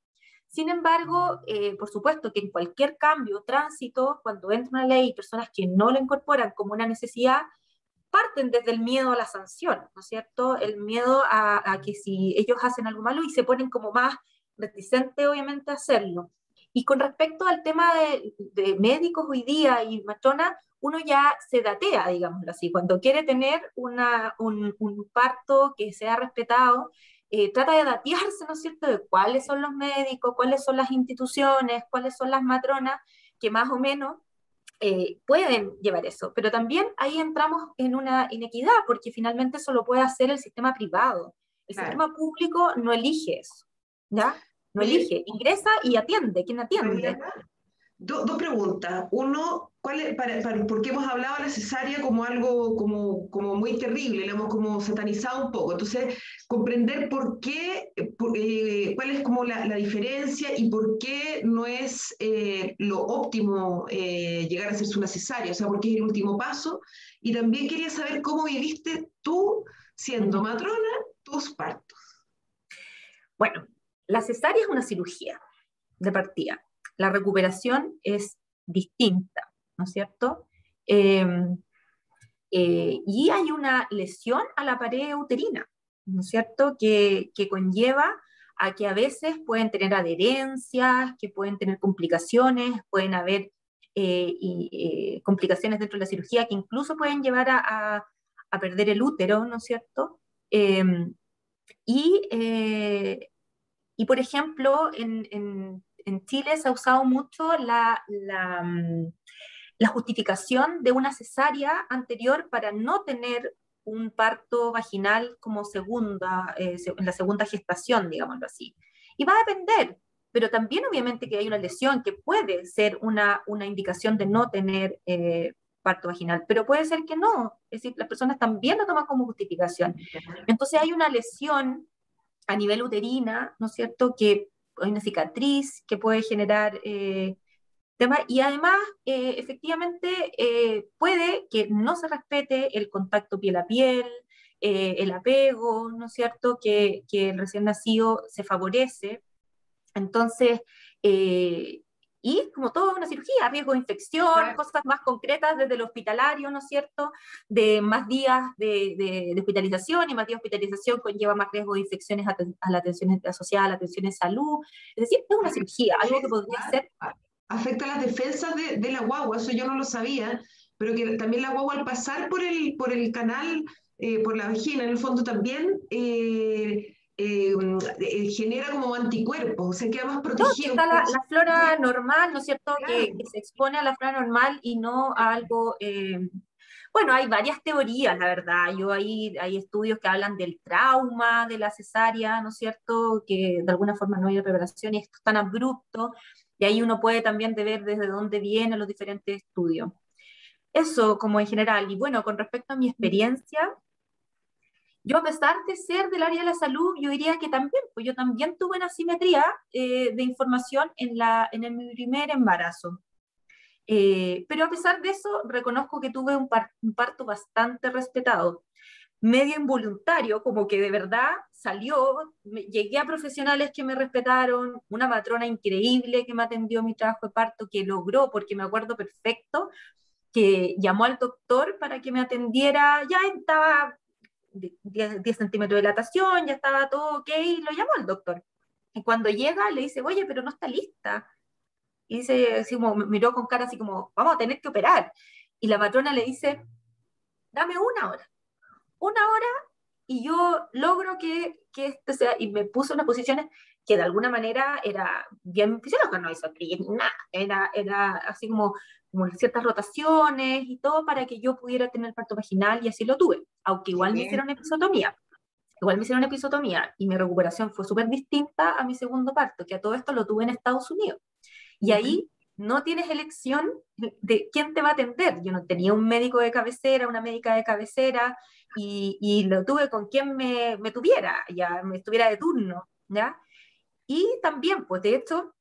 Sin embargo, por supuesto que en cualquier cambio, tránsito, cuando entra una ley y personas que no la incorporan como una necesidad, parten desde el miedo a la sanción, ¿no es cierto? El miedo a que si ellos hacen algo malo y se ponen como más reticentes, obviamente, a hacerlo. Y con respecto al tema de médicos hoy día y matronas, uno ya se datea, digámoslo así, cuando quiere tener un parto que sea respetado, trata de datearse, ¿no es cierto?, de cuáles son los médicos, cuáles son las instituciones, cuáles son las matronas que más o menos pueden llevar eso. Pero también ahí entramos en una inequidad, porque finalmente eso lo puede hacer el sistema privado. El sistema público no elige eso, ¿ya? No elige, ingresa y atiende. ¿Quién atiende? Mariana, dos preguntas. Uno, porque hemos hablado de la cesárea como algo como muy terrible, la hemos como satanizado un poco. Entonces, comprender por qué, cuál es como la diferencia y por qué no es lo óptimo llegar a hacerse una cesárea, o sea, porque es el último paso. Y también quería saber cómo viviste tú, siendo matrona, tus partos. Bueno, la cesárea es una cirugía de partida. La recuperación es distinta, ¿no es cierto? Y hay una lesión a la pared uterina, ¿no es cierto? Que conlleva a que a veces pueden tener adherencias, que pueden tener complicaciones, pueden haber complicaciones dentro de la cirugía que incluso pueden llevar a perder el útero, ¿no es cierto? Y, por ejemplo, en Chile se ha usado mucho la justificación de una cesárea anterior para no tener un parto vaginal como en la segunda gestación, digámoslo así. Y va a depender, pero también obviamente que hay una lesión que puede ser una indicación de no tener parto vaginal, pero puede ser que no, es decir, las personas también lo toman como justificación. Entonces hay una lesión a nivel uterina, ¿no es cierto?, que hay una cicatriz que puede generar temas, y además, efectivamente, puede que no se respete el contacto piel a piel, el apego, ¿no es cierto?, que el recién nacido se favorece. Entonces, y como todo una cirugía, riesgo de infección, cosas más concretas desde el hospitalario, ¿no es cierto?, de más días de hospitalización, y más días de hospitalización conlleva más riesgo de infecciones a la atención asociada a la atención de salud. Es decir, es una cirugía, algo que podría ser... Afecta las defensas de la guagua, eso yo no lo sabía, pero que también la guagua al pasar por el canal, por la vagina, en el fondo también genera como anticuerpos, o sea, queda más protegido. No, está la flora normal, ¿no es cierto?, claro, que se expone a la flora normal y no a algo... Bueno, hay varias teorías, la verdad. Hay estudios que hablan del trauma de la cesárea, ¿no es cierto?, que de alguna forma no hay preparación y esto es tan abrupto, y ahí uno puede también ver desde dónde vienen los diferentes estudios. Eso como en general. Y bueno, con respecto a mi experiencia, yo, a pesar de ser del área de la salud, yo diría que también, pues yo también tuve una asimetría de información en mi primer embarazo. Pero a pesar de eso, reconozco que tuve un parto bastante respetado, medio involuntario, como que de verdad salió, llegué a profesionales que me respetaron, una matrona increíble que me atendió mi trabajo de parto, que logró, porque me acuerdo perfecto, que llamó al doctor para que me atendiera, ya estaba 10 centímetros de dilatación, ya estaba todo ok, lo llamó al doctor. Y cuando llega le dice, oye, pero no está lista. Y dice, así como, miró con cara así como, vamos a tener que operar. Y la matrona le dice, dame una hora y yo logro que esto sea, y me puso en unas posiciones que de alguna manera era bien fisiológica, no hizo nada, era así como ciertas rotaciones y todo para que yo pudiera tener parto vaginal y así lo tuve, aunque igual me hicieron episiotomía. Igual me hicieron episiotomía y mi recuperación fue súper distinta a mi segundo parto, que a todo esto lo tuve en Estados Unidos. Y ahí no tienes elección de quién te va a atender. Yo no tenía un médico de cabecera, una médica de cabecera, y lo tuve con quien me tuviera, ya me estuviera de turno, ¿ya? Y también, pues de hecho,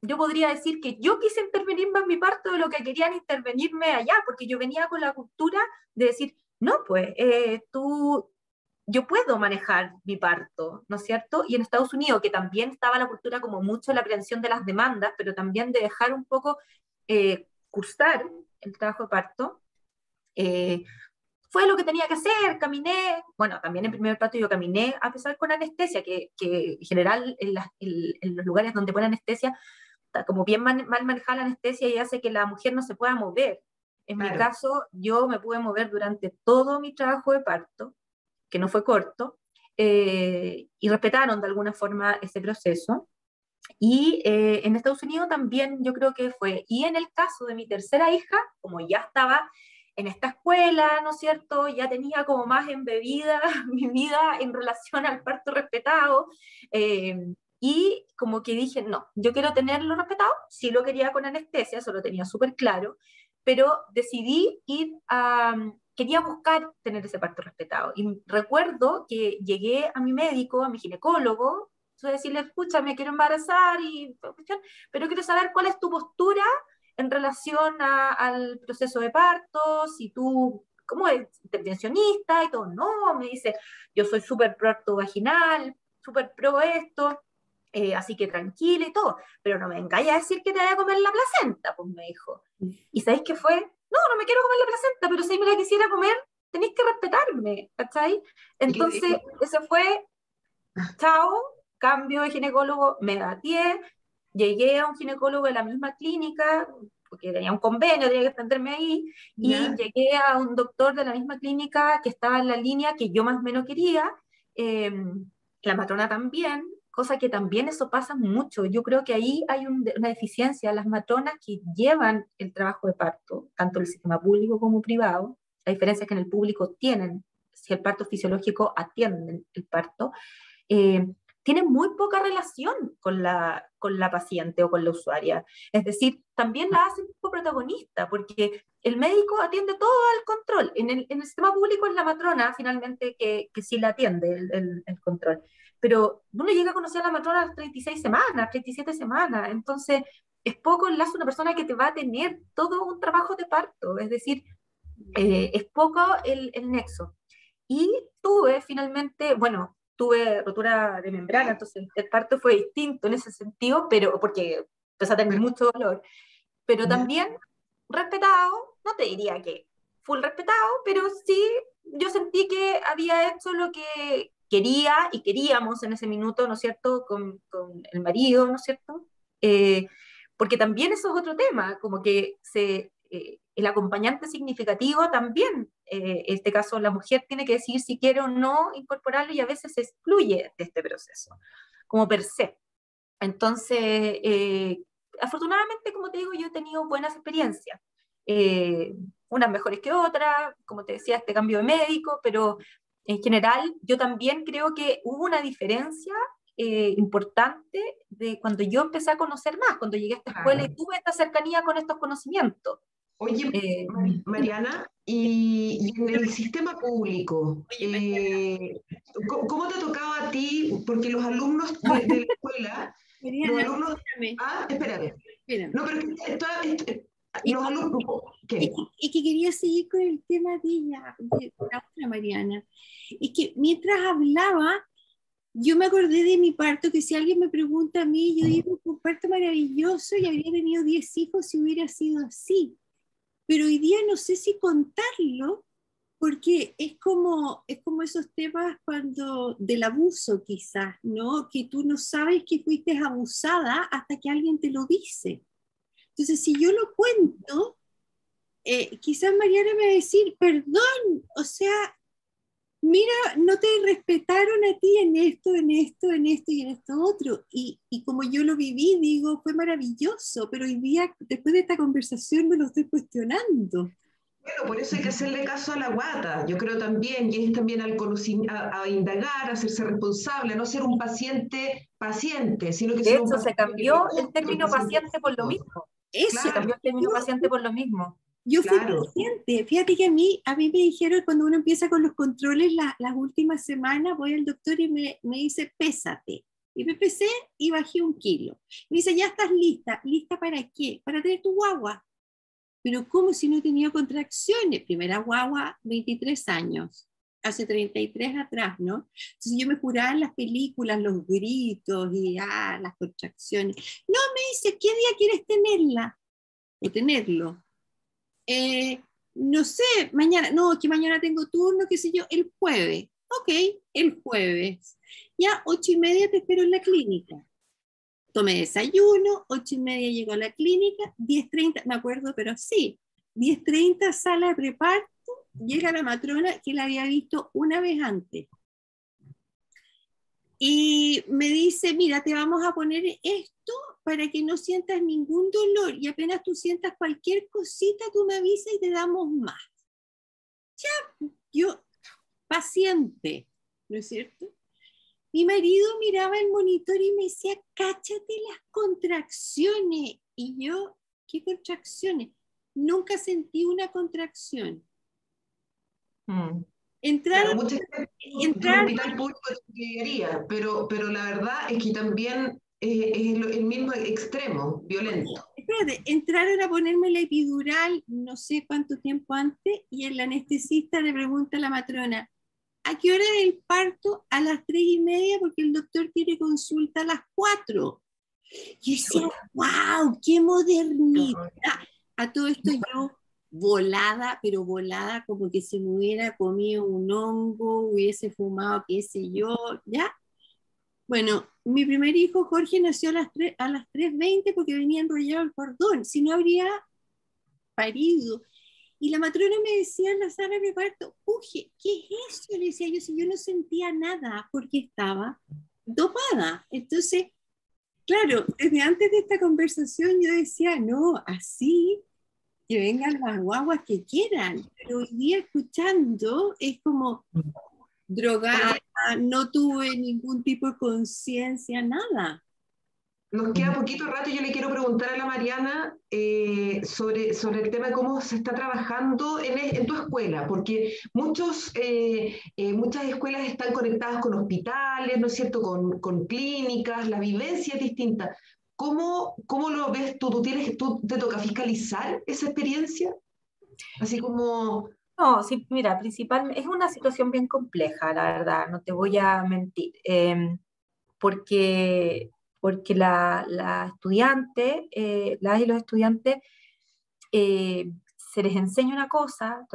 yo podría decir que yo quise intervenir más en mi parto de lo que querían intervenirme allá, porque yo venía con la cultura de decir, no, pues yo puedo manejar mi parto, ¿no es cierto? Y en Estados Unidos, que también estaba la cultura como mucho la prevención de las demandas, pero también de dejar un poco cursar el trabajo de parto, eh, fue lo que tenía que hacer, caminé, bueno, también en primer parto yo caminé, a pesar con anestesia, que en general en los lugares donde ponen anestesia, está como bien mal manejada la anestesia y hace que la mujer no se pueda mover. En mi caso, yo me pude mover durante todo mi trabajo de parto, que no fue corto, y respetaron de alguna forma ese proceso. Y en Estados Unidos también yo creo que fue. Y en el caso de mi tercera hija, como ya estaba en esta escuela, ¿no es cierto? Ya tenía como más embebida mi vida en relación al parto respetado. Y como que dije, no, yo quiero tenerlo respetado, sí lo quería con anestesia, eso lo tenía súper claro, pero decidí quería buscar tener ese parto respetado. Y recuerdo que llegué a mi médico, a mi ginecólogo, decirle, escucha, me quiero embarazar, pero quiero saber cuál es tu postura en relación al proceso de parto, si tú, ¿cómo es? Intervencionista y todo. No, me dice, yo soy súper pro parto vaginal, súper pro esto, así que tranquila y todo, pero no me vengáis a decir que te vaya a comer la placenta, pues me dijo. ¿Y sabéis qué fue? No, no me quiero comer la placenta, pero si me la quisiera comer, tenéis que respetarme, ¿cachai? Entonces, eso fue, chao, cambio de ginecólogo, me batié, llegué a un ginecólogo de la misma clínica, porque tenía un convenio, tenía que atenderme ahí, y llegué a un doctor de la misma clínica que estaba en la línea que yo más o menos quería, la matrona también, cosa que también eso pasa mucho. Yo creo que ahí hay una deficiencia. Las matronas que llevan el trabajo de parto, tanto en el sistema público como privado, la diferencia es que en el público tienen, si el parto fisiológico atienden el parto, eh, tienen muy poca relación con la paciente o con la usuaria. Es decir, también la hacen como protagonista, porque el médico atiende todo al control. En el sistema público es la matrona, finalmente, que sí la atiende el control. Pero uno llega a conocer a la matrona a las 36 semanas, 37 semanas, entonces es poco el lazo de una persona que te va a tener todo un trabajo de parto, es decir, es poco el nexo. Y tuve finalmente, bueno, tuve rotura de membrana, entonces el parto fue distinto en ese sentido, pero porque empecé a tener mucho dolor, pero también respetado, no te diría que full respetado, pero sí yo sentí que había hecho lo que quería y queríamos en ese minuto, ¿no es cierto?, con el marido, ¿no es cierto? Porque también eso es otro tema, como que el acompañante significativo también, en este caso la mujer tiene que decidir si quiere o no incorporarlo y a veces se excluye de este proceso, como per se. Entonces, afortunadamente, como te digo, yo he tenido buenas experiencias, eh, unas mejores que otras, como te decía, este cambio de médico, pero en general yo también creo que hubo una diferencia importante de cuando yo empecé a conocer más, cuando llegué a esta escuela y tuve esta cercanía con estos conocimientos. Oye, Mariana, y en el sistema público, ¿cómo te tocaba a ti? Porque los alumnos de la escuela, Mariana, los alumnos... espérame. Espérate. Espérame. No, pero los alumnos... ¿Qué? Y que quería seguir con el tema de la otra Mariana. Es que mientras hablaba, yo me acordé de mi parto, que si alguien me pregunta a mí, yo digo, un parto maravilloso y habría tenido 10 hijos si hubiera sido así. Pero hoy día no sé si contarlo, porque es como esos temas cuando del abuso quizás, ¿no? Que tú no sabes que fuiste abusada hasta que alguien te lo dice. Entonces, si yo lo cuento, quizás Mariana me va a decir, perdón, o sea, mira, no te respetaron a ti en esto, en esto, en esto y en esto otro. Y como yo lo viví, digo, fue maravilloso, pero hoy día, después de esta conversación, me lo estoy cuestionando. Bueno, por eso hay que hacerle caso a la guata, yo creo también, y es también a indagar, a hacerse responsable, a no ser un paciente paciente, sino que De ser un hecho, se paciente que cambió el pregunte, un término paciente paciente por lo activo. mismo. Eso, Se Claro, cambió el término paciente por lo mismo. yo fui claro. paciente. Fíjate que a mí me dijeron cuando uno empieza con los controles las últimas semanas, voy al doctor y me dice, pésate. Y me pesé y bajé 1 kilo. Me dice, ya estás lista. ¿Lista para qué? Para tener tu guagua. Pero ¿cómo si no he tenido contracciones? Primera guagua, 23 años. Hace 33 atrás, ¿no? Entonces yo me juraba en las películas los gritos y las contracciones. No, me dice, ¿qué día quieres tenerla? O tenerlo. eh, no sé, mañana, no, que mañana tengo turno, qué sé yo, el jueves. Ok, el jueves. Ya 8:30 te espero en la clínica. Tomé desayuno, 8:30 llego a la clínica, 10:30, me acuerdo, pero sí, 10:30 sala de preparto, llega la matrona que la había visto una vez antes. Y me dice, mira, te vamos a poner esto para que no sientas ningún dolor y apenas tú sientas cualquier cosita, tú me avisas y te damos más. Yo, paciente, ¿no es cierto? Mi marido miraba el monitor y me decía, cáchate las contracciones. Y yo, ¿qué contracciones? Nunca sentí una contracción. Mm. Claro, Entrar, mucha gente de un entrar, hospital público llegaría, pero la verdad es que también es el mismo extremo, violento. espérate, entraron a ponerme la epidural no sé cuánto tiempo antes y el anestesista le pregunta a la matrona, ¿a qué hora es el parto? A las 3:30 porque el doctor tiene consulta a las 4. Y decía, wow, qué modernidad. A todo esto yo volada, pero volada como que si me hubiera comido un hongo, hubiese fumado, qué sé yo, ¿ya? Bueno, mi primer hijo, Jorge, nació a las 3:20 porque venía enrollado el cordón, si no habría parido. Y la matrona me decía en la sala de parto, uy, ¿qué es eso? Le decía yo, si yo no sentía nada porque estaba dopada. Entonces, claro, desde antes de esta conversación yo decía, no, así que vengan las guaguas que quieran, pero hoy día escuchando es como drogada, Oye, no tuve ningún tipo de conciencia, nada. nos queda poquito rato y yo le quiero preguntar a la Mariana sobre el tema de cómo se está trabajando en tu escuela, porque muchas escuelas están conectadas con hospitales, ¿no es cierto?, con clínicas, la vivencia es distinta. ¿Cómo lo ves tú? ¿Tú te toca fiscalizar esa experiencia? Así como, No, sí, mira, principalmente es una situación bien compleja, la verdad, no te voy a mentir, porque, porque la estudiante, las y los estudiantes, se les enseña una cosa,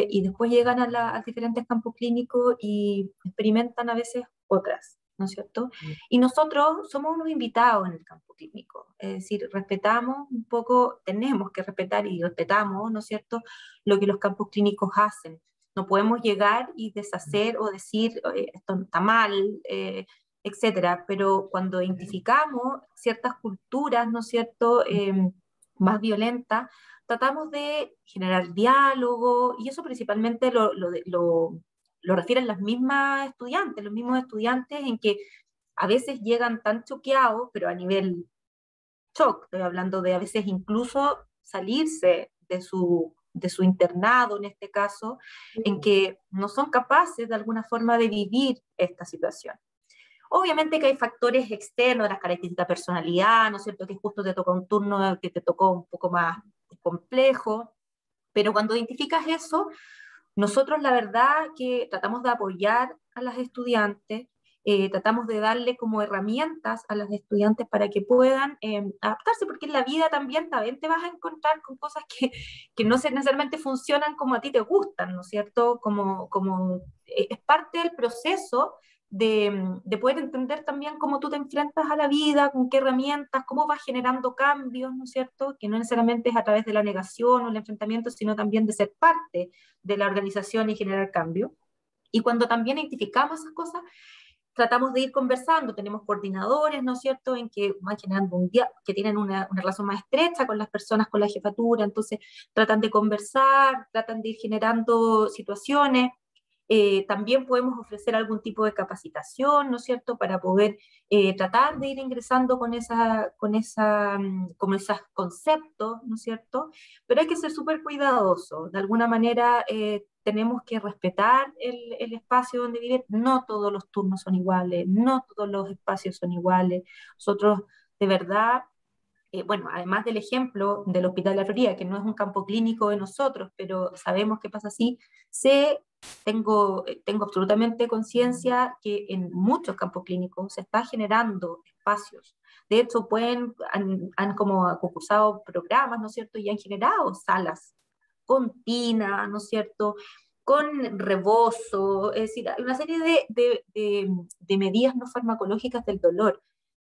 y después llegan a diferentes campos clínicos y experimentan a veces otras, ¿no es cierto? Y nosotros somos unos invitados en el campo clínico, es decir, respetamos un poco, tenemos que respetar y respetamos, ¿no es cierto?, lo que los campos clínicos hacen. No podemos llegar y deshacer o decir, esto está mal, etcétera, pero cuando identificamos ciertas culturas, ¿no es cierto?, más violentas, tratamos de generar diálogo y eso principalmente lo refieren las mismas estudiantes, los mismos estudiantes en que a veces llegan tan choqueados, pero a nivel shock, estoy hablando de a veces incluso salirse de su internado en este caso, en que no son capaces de alguna forma de vivir esta situación. Obviamente que hay factores externos, las características de personalidad, ¿no es cierto? Que justo te tocó un turno que te tocó un poco más complejo, pero cuando identificas eso, nosotros la verdad que tratamos de apoyar a las estudiantes tratamos de darle como herramientas a las estudiantes para que puedan adaptarse, porque en la vida también te vas a encontrar con cosas que no necesariamente funcionan como a ti te gustan, ¿no es cierto? Es parte del proceso de poder entender también cómo tú te enfrentas a la vida, con qué herramientas, cómo vas generando cambios, ¿no es cierto? Que no necesariamente es a través de la negación o el enfrentamiento, sino también de ser parte de la organización y generar cambio. Y cuando también identificamos esas cosas, tratamos de ir conversando, tenemos coordinadores, ¿no es cierto?, en que van generando que tienen una relación más estrecha con las personas, con la jefatura, entonces tratan de conversar, tratan de ir generando situaciones. También podemos ofrecer algún tipo de capacitación, ¿no es cierto?, para poder tratar de ir ingresando con esos conceptos, ¿no es cierto? Pero hay que ser súper cuidadosos. De alguna manera tenemos que respetar el espacio donde viven. No todos los turnos son iguales, no todos los espacios son iguales. Nosotros, de verdad, bueno, además del ejemplo del Hospital de la Florida, que no es un campo clínico de nosotros, pero sabemos que pasa así, tengo absolutamente conciencia que en muchos campos clínicos se está generando espacios. De hecho, han como concursado programas, ¿no es cierto? Y han generado salas con tina, ¿no es cierto?, con rebozo, es decir, hay una serie de medidas no farmacológicas del dolor.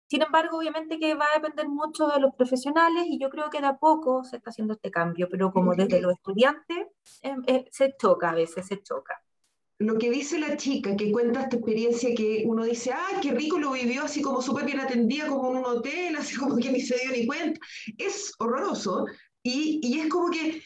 Sin embargo, obviamente que va a depender mucho de los profesionales y yo creo que de a poco se está haciendo este cambio, pero como desde los estudiantes se choca, a veces se choca. Lo que dice la chica que cuenta esta experiencia que uno dice, ah, qué rico lo vivió, así como súper bien atendida, como en un hotel, así como que ni se dio ni cuenta, es horroroso y es como que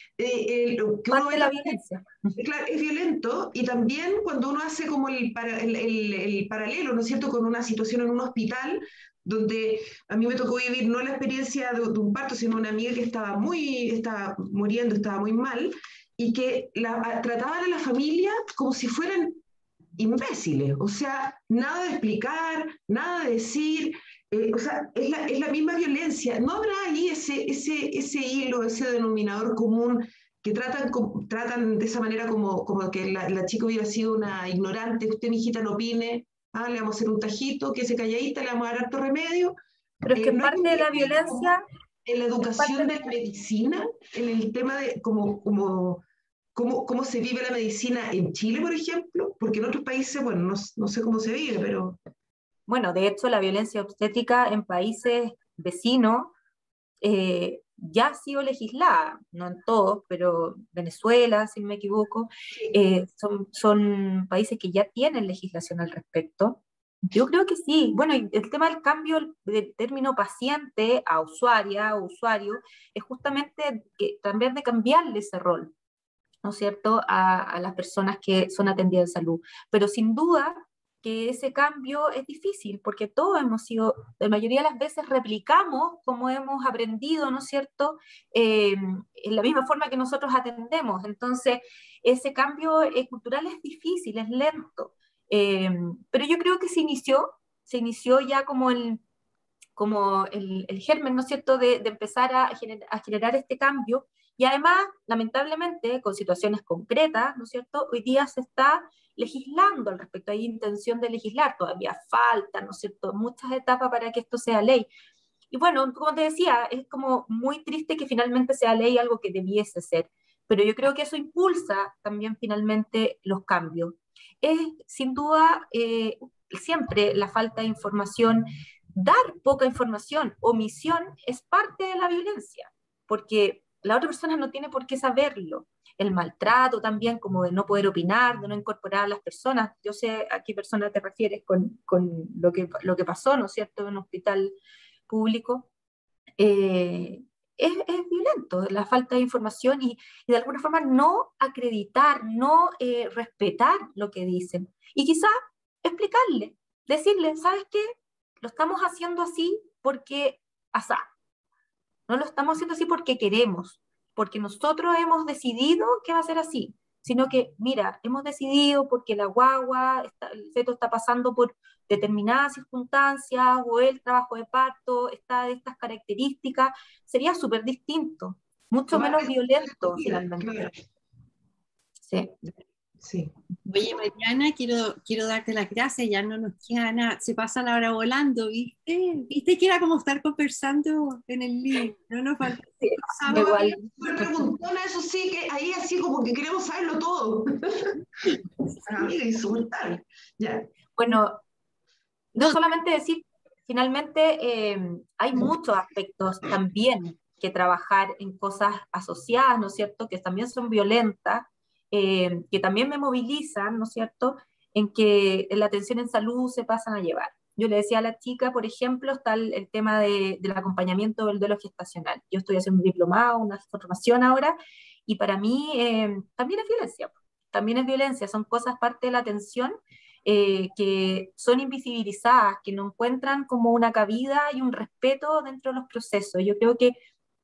uno Parte de ve la también, violencia. claro, es violento y también cuando uno hace como el paralelo, ¿no es cierto?, con una situación en un hospital, donde a mí me tocó vivir no la experiencia de un parto, sino una amiga que estaba muriendo, estaba muy mal, y que trataban a la familia como si fueran imbéciles, o sea, nada de explicar, nada de decir, o sea, es la misma violencia. ¿No habrá ahí ese hilo, ese denominador común que tratan de esa manera como que la chica hubiera sido una ignorante, usted, mi hijita, no opine, le vamos a hacer un tajito, que se calladita, le vamos a dar harto remedio? Pero es que ¿No hay parte de la violencia en la es parte educación de... de la medicina, en el tema de cómo se vive la medicina en Chile, por ejemplo? Porque en otros países, bueno, no sé cómo se vive, pero... Bueno, de hecho, la violencia obstétrica en países vecinos ya ha sido legislada, no en todos, pero Venezuela, si no me equivoco, son países que ya tienen legislación al respecto. Yo creo que sí. Bueno, y el tema del cambio del término paciente a usuaria o usuario es justamente también de cambiarle ese rol, ¿no es cierto?, a las personas que son atendidas de salud. Pero sin duda que ese cambio es difícil, porque todos hemos sido, la mayoría de las veces replicamos como hemos aprendido, ¿no es cierto?, en la misma forma que nosotros atendemos. Entonces, ese cambio cultural es difícil, es lento. Eh, pero yo creo que se inició ya como el germen, ¿no es cierto?, de empezar a generar este cambio. Y además, lamentablemente, con situaciones concretas, ¿no es cierto?, hoy día se está legislando al respecto, hay intención de legislar, todavía falta, ¿no es cierto?, muchas etapas para que esto sea ley. Y bueno, como te decía, es como muy triste que finalmente sea ley algo que debiese ser, pero yo creo que eso impulsa también finalmente los cambios. Es sin duda siempre la falta de información, dar poca información, omisión es parte de la violencia, porque la otra persona no tiene por qué saberlo. El maltrato también, como de no poder opinar, de no incorporar a las personas. Yo sé a qué persona te refieres con lo que pasó, ¿no es cierto?, en un hospital público. eh, es violento, la falta de información y de alguna forma no acreditar, no respetar lo que dicen. Y quizás explicarle, decirle, ¿sabes qué? Lo estamos haciendo así porque asá. No lo estamos haciendo así porque queremos, porque nosotros hemos decidido que va a ser así, sino que, mira, hemos decidido porque la guagua, el feto está pasando por determinadas circunstancias o el trabajo de parto está de estas características, sería súper distinto, mucho Más menos respeto de tu violento vida, finalmente. claro. Sí. Sí. Oye, Mariana, quiero darte las gracias, ya no nos queda nada, se pasa la hora volando, ¿viste? ¿Viste que era como estar conversando en el living? No nos falta. Sí, Estamos igual. súper preguntona, eso sí, que ahí así como que queremos saberlo todo. Amiga, insoportable. Ya. Bueno, no No, solamente decir, finalmente hay muchos aspectos también que trabajar en cosas asociadas, ¿no es cierto?, que también son violentas, que también me movilizan, ¿no es cierto?, en que la atención en salud se pasan a llevar. Yo le decía a la chica, por ejemplo, está el tema del acompañamiento del duelo gestacional. Yo estoy haciendo un diplomado, una formación ahora, y para mí también es violencia, también es violencia, son cosas parte de la atención que son invisibilizadas, que no encuentran como una cabida y un respeto dentro de los procesos. Yo creo que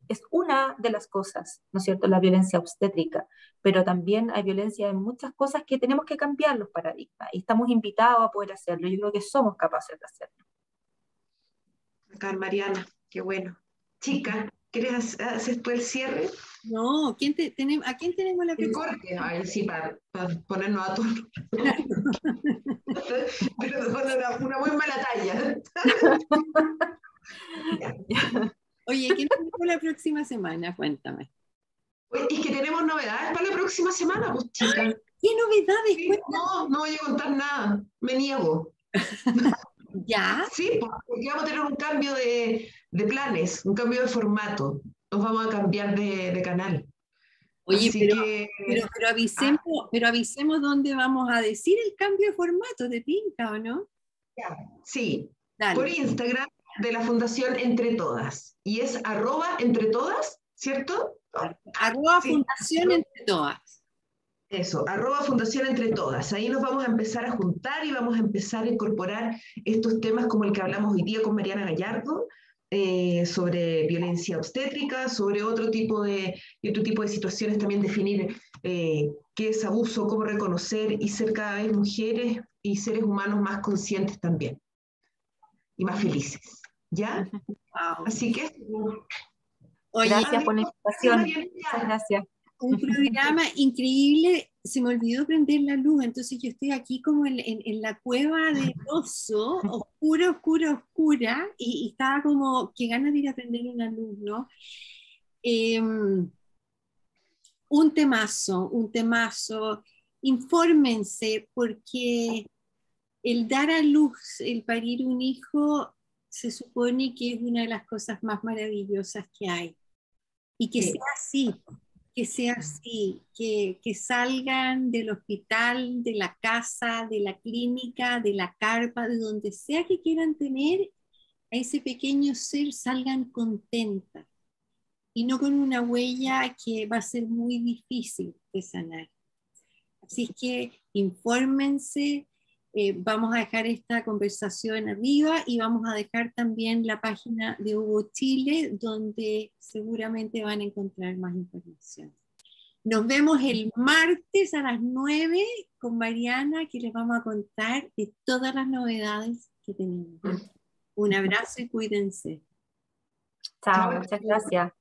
es una de las cosas, ¿no es cierto?, la violencia obstétrica, pero también hay violencia en muchas cosas que tenemos que cambiar los paradigmas y estamos invitados a poder hacerlo. Yo creo que somos capaces de hacerlo. Acá, Mariana, qué bueno. Chica, ¿quieres hacer tú el cierre? no, ¿a quién tenemos la El próxima? corte, ay, sí, para ponernos a tono. Pero con una muy mala talla. Oye, ¿quién tenemos la próxima semana? Cuéntame. Oye, es que tenemos novedades para la próxima semana, pues, chica. ¿Qué novedades? Sí, Cuéntame. no voy a contar nada, me niego. ¿Ya? Sí, porque vamos a tener un cambio de planes, un cambio de formato. Nos vamos a cambiar de canal. Oye, Así que, ah, pero avisemos dónde vamos a decir el cambio de formato de tinta, ¿o no? ya, sí, por Dale. Instagram de la Fundación Entre Todas. Y es @entretodas, ¿cierto? Arroba Sí, Fundación Entre Todas. eso, @Fundación Entre Todas. Ahí nos vamos a empezar a juntar y vamos a empezar a incorporar estos temas como el que hablamos hoy día con Mariana Gallardo, sobre violencia obstétrica, sobre otro tipo de situaciones, también definir qué es abuso, cómo reconocer y ser cada vez mujeres y seres humanos más conscientes también y más felices. ¿Ya? Wow. Así que, Oye, Gracias por la gracias, invitación. Mariana. Muchas gracias. un programa increíble. Se me olvidó prender la luz, entonces yo estoy aquí como en la cueva del oso, oscura, oscura, oscura, y estaba como, qué ganas de ir a prender una luz, ¿no? Un temazo, un temazo. Infórmense, porque el dar a luz, el parir un hijo, se supone que es una de las cosas más maravillosas que hay. Y Sí. que sea así, que salgan del hospital, de la casa, de la clínica, de la carpa, de donde sea que quieran tener a ese pequeño ser, salgan contentas y no con una huella que va a ser muy difícil de sanar. Así es que infórmense, vamos a dejar esta conversación arriba y vamos a dejar también la página de Hugo Chile, donde seguramente van a encontrar más información. Nos vemos el martes a las 9 con Mariana, que les vamos a contar de todas las novedades que tenemos. Un abrazo y cuídense. Chao, Chao. muchas gracias.